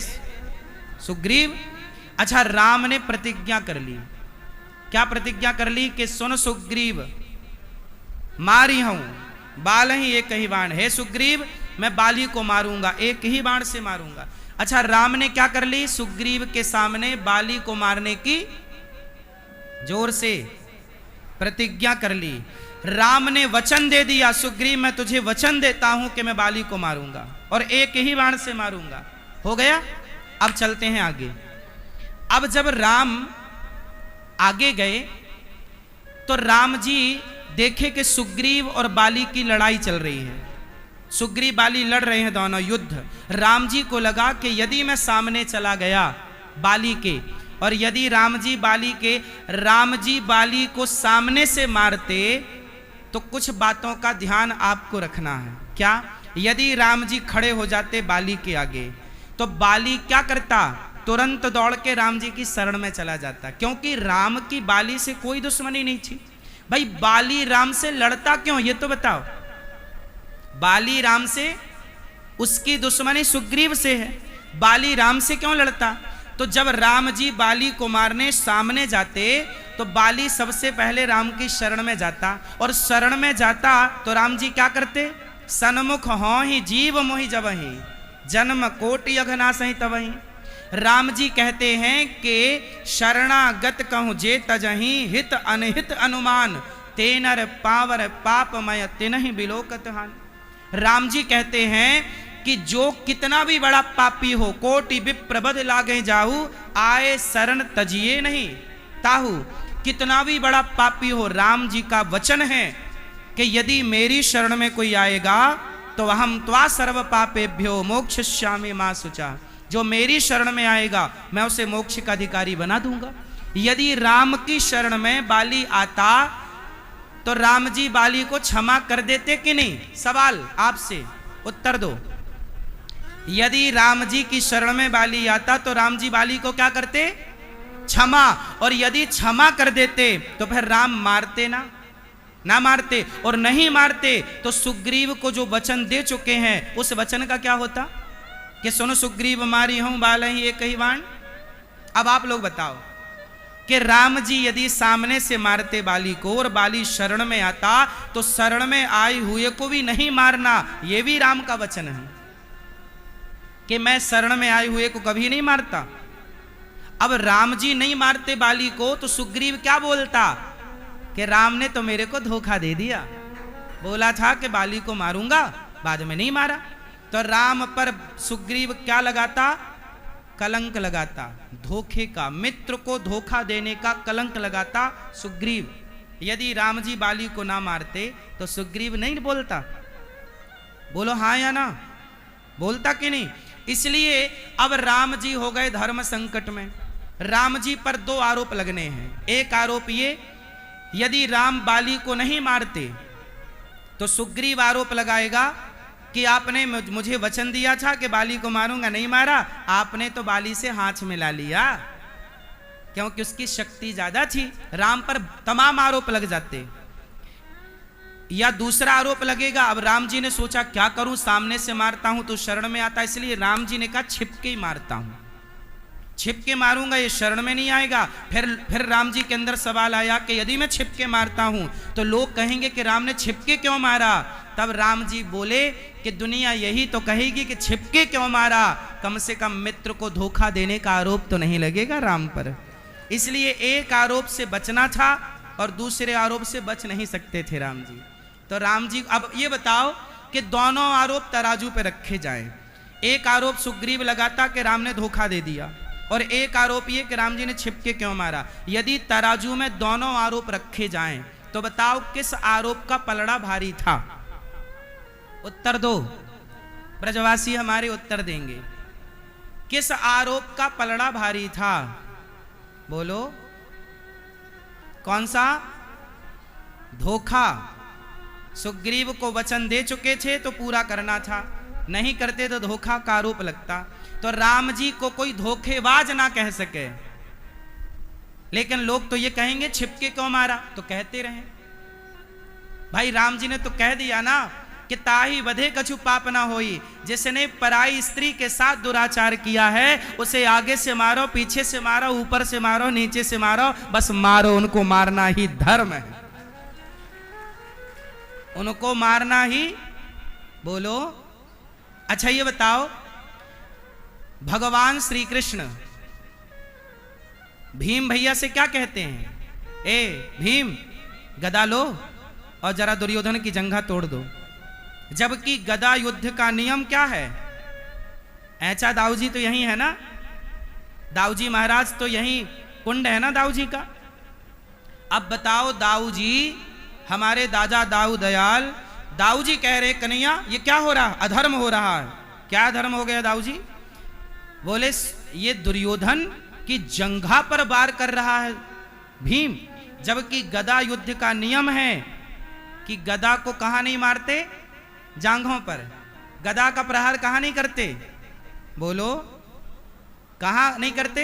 सुग्रीव, अच्छा राम ने प्रतिज्ञा कर ली। क्या प्रतिज्ञा कर ली? कि सुन सुग्रीव, मारी हूं बाल ही एक ही बाण। हे सुग्रीव, मैं बाली को मारूंगा, एक ही बाण से मारूंगा। अच्छा, राम ने क्या कर ली? सुग्रीव के सामने बाली को मारने की जोर से प्रतिज्ञा कर ली। राम ने वचन दे दिया, सुग्रीव मैं तुझे वचन देता हूं कि मैं बाली को मारूंगा और एक ही बाण से मारूंगा। हो गया। अब चलते हैं आगे। अब जब राम आगे गए तो राम जी देखे कि सुग्रीव और बाली की लड़ाई चल रही है। सुग्रीव बाली लड़ रहे हैं दोनों युद्ध। राम जी को लगा कि यदि मैं सामने चला गया बाली के, और यदि राम जी बाली को सामने से मारते तो कुछ बातों का ध्यान आपको रखना है। क्या? यदि राम जी खड़े हो जाते बाली के आगे, तो बाली क्या करता? तुरंत दौड़ के राम जी की शरण में चला जाता, क्योंकि राम की बाली से कोई दुश्मनी नहीं थी। भाई बाली राम से लड़ता क्यों, ये तो बताओ। बाली राम से, उसकी दुश्मनी सुग्रीव से है, बाली राम से क्यों लड़ता? तो जब राम जी बाली को मारने सामने जाते, तो बाली सबसे पहले राम की शरण में जाता, और शरण में जाता तो राम जी क्या करते? सन्मुख हों ही जीव मोहि जबहि, जन्म कोटि अघनासहि तबहि। राम जी कहते हैं कि शरणागत कहूँ जे तजहि, हित अनहित अनुमान, तेनर पावर पापमय तिनहि बिलोकत हान। राम जी कहते हैं कि जो कितना भी बड़ा पापी हो, कोटि विप्रबद लागे जाहू, आए शरण तजिए नहीं ताहू। कितना भी बड़ा पापी हो, राम जी का वचन है कि यदि मेरी शरण में कोई आएगा तो हम त्वा सर्व पापेभ्यो मोक्षयिष्यामि मा शुचा। जो मेरी शरण में आएगा मैं उसे मोक्ष का अधिकारी बना दूंगा। यदि राम की शरण में बाली आता तो राम जी बाली को क्षमा कर देते कि नहीं? सवाल आपसे, उत्तर दो। यदि राम जी की शरण में बाली आता तो राम जी बाली को क्या करते? क्षमा। और यदि क्षमा कर देते तो फिर राम मारते ना मारते, और नहीं मारते तो सुग्रीव को जो वचन दे चुके हैं उस वचन का क्या होता? कि सुनो सुग्रीव मारी हूं बालहि एक ही बाण। अब आप लोग बताओ कि राम जी यदि सामने से मारते बाली को और बाली शरण में आता तो शरण में आए हुए को भी नहीं मारना, यह भी राम का वचन है कि मैं शरण में आए हुए को कभी नहीं मारता। अब राम जी नहीं मारते बाली को तो सुग्रीव क्या बोलता? कि राम ने तो मेरे को धोखा दे दिया, बोला था कि बाली को मारूंगा, बाद में नहीं मारा। तो राम पर सुग्रीव क्या लगाता? कलंक लगाता, धोखे का, मित्र को धोखा देने का कलंक लगाता सुग्रीव। यदि राम जी बाली को ना मारते तो सुग्रीव नहीं बोलता? बोलो हाँ या ना, बोलता कि नहीं? इसलिए अब राम जी हो गए धर्म संकट में। राम जी पर दो आरोप लगने हैं। एक आरोप ये, यदि राम बाली को नहीं मारते तो सुग्रीव आरोप लगाएगा कि आपने मुझे वचन दिया था कि बाली को मारूंगा, नहीं मारा, आपने तो बाली से हाथ मिला लिया, क्योंकि उसकी शक्ति ज्यादा थी। राम पर तमाम आरोप लग जाते। या दूसरा आरोप लगेगा, अब राम जी ने सोचा क्या करूं, सामने से मारता हूं तो शरण में आता, इसलिए राम जी ने कहा छिपके ही मारता हूं, छिपके मारूंगा, ये शरण में नहीं आएगा। फिर राम जी के अंदर सवाल आया कि यदि मैं छिपके मारता हूं तो लोग कहेंगे कि राम ने छिपके क्यों मारा। तब राम जी बोले कि दुनिया यही तो कहेगी कि छिपके क्यों मारा, कम से कम मित्र को धोखा देने का आरोप तो नहीं लगेगा राम पर। इसलिए एक आरोप से बचना था और दूसरे आरोप से बच नहीं सकते थे राम जी। तो राम जी, अब ये बताओ कि दोनों आरोप तराजू पे रखे जाएं। एक आरोप सुग्रीव लगाता कि राम ने धोखा दे दिया, और एक आरोप ये कि राम जी ने छिपके क्यों मारा। यदि तराजू में दोनों आरोप रखे जाएं तो बताओ किस आरोप का पलड़ा भारी था? उत्तर दो, ब्रजवासी हमारे उत्तर देंगे। किस आरोप का पलड़ा भारी था? बोलो कौन सा? धोखा। सुग्रीव को वचन दे चुके थे तो पूरा करना था, नहीं करते तो धोखा का आरोप लगता। तो राम जी को कोई धोखेबाज ना कह सके, लेकिन लोग तो ये कहेंगे छिपके क्यों मारा, तो कहते रहे। भाई राम जी ने तो कह दिया ना कि ताही वधे कछु पाप ना होई, जिसने पराई स्त्री के साथ दुराचार किया है उसे आगे से मारो, पीछे से मारो, ऊपर से मारो, नीचे से मारो, बस मारो, उनको मारना ही धर्म है, उनको मारना ही। बोलो अच्छा ये बताओ, भगवान श्री कृष्ण भीम भैया से क्या कहते हैं? ए भीम, गदा लो और जरा दुर्योधन की जंघा तोड़ दो। जबकि गदा युद्ध का नियम क्या है? ऐचा दाऊजी तो यही है ना, दाऊजी महाराज तो यही कुंड है ना दाऊजी का। अब बताओ दाऊजी, हमारे दादा दाऊ दयाल, दाऊजी कह रहे कन्हैया ये क्या हो रहा, अधर्म हो रहा है। क्या अधर्म हो गया दाऊजी? बोले ये दुर्योधन की जंघा पर वार कर रहा है भीम, जबकि गदा युद्ध का नियम है कि गदा को कहां नहीं मारते? जांघों पर। गदा का प्रहार कहां नहीं करते? बोलो, कहां नहीं करते?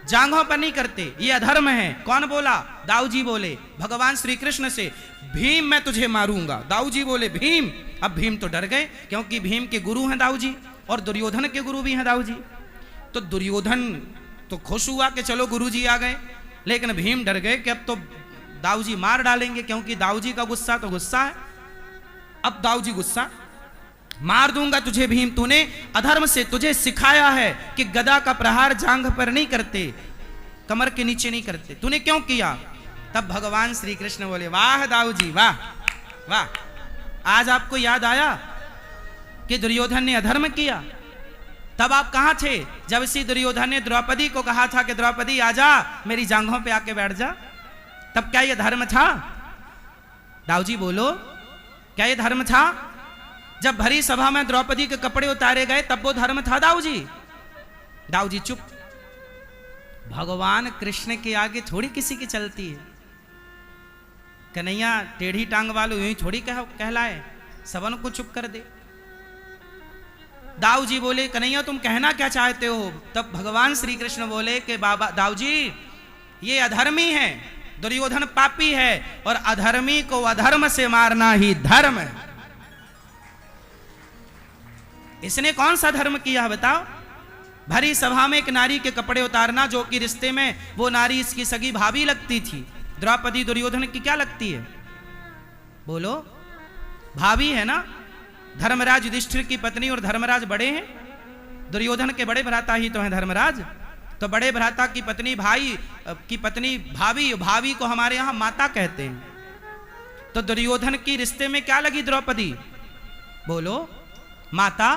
जांघों पर नहीं करते। ये अधर्म है। कौन बोला? दाऊ जी बोले भगवान श्री कृष्ण से, भीम मैं तुझे मारूंगा। दाऊ जी बोले भीम। अब भीम तो डर गए, क्योंकि भीम के गुरु हैं दाऊ जी, और दुर्योधन के गुरु भी हैं दाऊ जी। तो दुर्योधन तो खुश हुआ कि चलो गुरु जी आ गए, लेकिन भीम डर गए कि अब तो दाऊ जी मार डालेंगे, क्योंकि दाऊ जी का गुस्सा तो गुस्सा है। अब दाऊ जी गुस्सा, मार दूंगा तुझे भीम, तूने अधर्म से, तुझे सिखाया है कि गदा का प्रहार जांघ पर नहीं करते, कमर के नीचे नहीं करते, तूने क्यों किया? तब भगवान श्री कृष्ण बोले वाह दाऊ जी वाह वाह, आज आपको याद आया कि दुर्योधन ने अधर्म किया। तब आप कहां थे जब इसी दुर्योधन ने द्रौपदी को कहा था कि द्रौपदी आजा, मेरी जांघों पे आके बैठ जा? तब क्या यह धर्म था? दाऊ जी बोलो, क्या यह धर्म था? जब भरी सभा में द्रौपदी के कपड़े उतारे गए तब वो धर्म था दाऊ जी? दाऊ जी चुप। भगवान कृष्ण के आगे थोड़ी किसी की चलती है। कन्हैया टेढ़ी टांग वालों यूं ही थोड़ी कहलाए, सबन को चुप कर दे। दाऊ जी बोले कन्हैया तुम कहना क्या चाहते हो? तब भगवान श्री कृष्ण बोले कि बाबा दाऊ जी, ये अधर्मी है, दुर्योधन पापी है, और अधर्मी को अधर्म से मारना ही धर्म है। इसने कौन सा धर्म किया बताओ? भरी सभा में एक नारी के कपड़े उतारना, जो कि रिश्ते में वो नारी इसकी सगी भाभी लगती थी। द्रौपदी दुर्योधन की क्या लगती है? बोलो, भाभी है ना। धर्मराज युधिष्ठिर की पत्नी और धर्मराज बड़े हैं, दुर्योधन के बड़े भ्राता ही तो हैं धर्मराज। तो बड़े भ्राता की पत्नी भाई की पत्नी भाभी, भाभी को हमारे यहां माता कहते हैं। तो दुर्योधन की रिश्ते में क्या लगी द्रौपदी? बोलो, माता।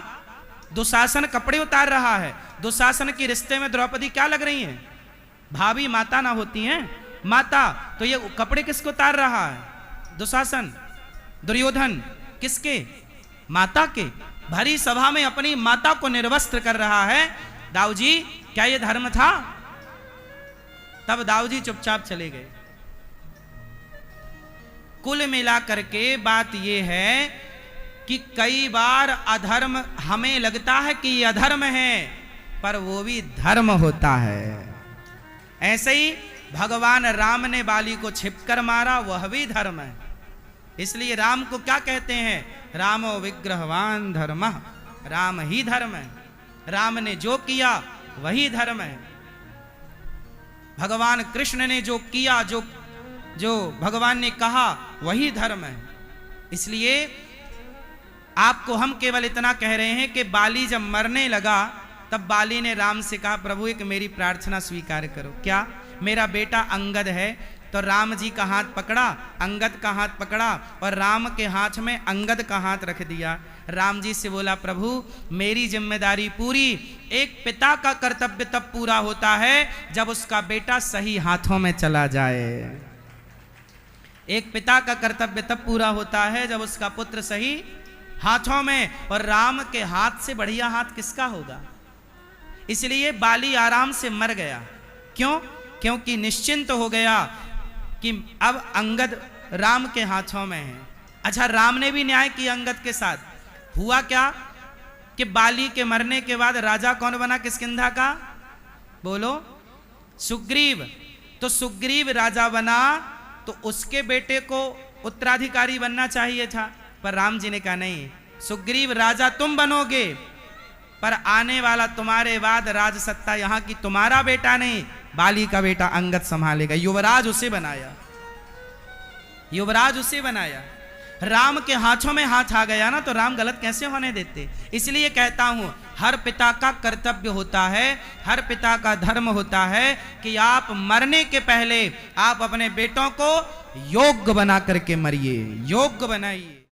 दुशासन कपड़े उतार रहा है, दुशासन के रिश्ते में द्रौपदी क्या लग रही हैं? भाभी माता ना होती हैं? माता। तो ये कपड़े किसको उतार रहा है? दुशासन। दुर्योधन किसके? माता के। भरी सभा में अपनी माता को निर्वस्त्र कर रहा है। दाऊ जी क्या ये धर्म था? तब दाऊ जी चुपचाप चले गए। कुल मिलाकर के बात ये है कि कई बार अधर्म हमें लगता है कि ये अधर्म है, पर वो भी धर्म होता है। ऐसे ही भगवान राम ने बाली को छिपकर मारा, वह भी धर्म है। इसलिए राम को क्या कहते हैं? रामो विग्रहवान धर्मः, राम ही धर्म है। राम ने जो किया वही धर्म है। भगवान कृष्ण ने जो किया, जो भगवान ने कहा वही धर्म है। इसलिए आपको हम केवल इतना कह रहे हैं कि बाली जब मरने लगा तब बाली ने राम से कहा प्रभु एक मेरी प्रार्थना स्वीकार करो। क्या? मेरा बेटा अंगद है। तो राम जी का हाथ पकड़ा, अंगद का हाथ पकड़ा, और राम के हाथ में अंगद का हाथ रख दिया। राम जी से बोला प्रभु मेरी जिम्मेदारी पूरी। एक पिता का कर्तव्य तब पूरा होता है जब उसका बेटा सही हाथों में चला जाए। एक पिता का कर्तव्य तब पूरा होता है जब उसका पुत्र सही हाथों में, और राम के हाथ से बढ़िया हाथ किसका होगा? इसलिए बाली आराम से मर गया। क्यों? क्योंकि निश्चिंत हो गया कि अब अंगद राम के हाथों में है। अच्छा, राम ने भी न्याय किया अंगद के साथ। हुआ क्या कि बाली के मरने के बाद राजा कौन बना किष्किंधा का? बोलो, सुग्रीव। तो सुग्रीव राजा बना तो उसके बेटे को उत्तराधिकारी बनना चाहिए था, पर राम जी ने कहा नहीं, सुग्रीव राजा तुम बनोगे, पर आने वाला तुम्हारे बाद राज सत्ता यहां की तुम्हारा बेटा नहीं, बाली का बेटा अंगद संभालेगा। युवराज उसे बनाया, युवराज उसे बनाया। राम के हाथों में हाथ आ गया ना, तो राम गलत कैसे होने देते? इसलिए कहता हूं हर पिता का कर्तव्य होता है, हर पिता का धर्म होता है कि आप मरने के पहले आप अपने बेटों को योग्य बना करके मरिए, योग्य बनाइए।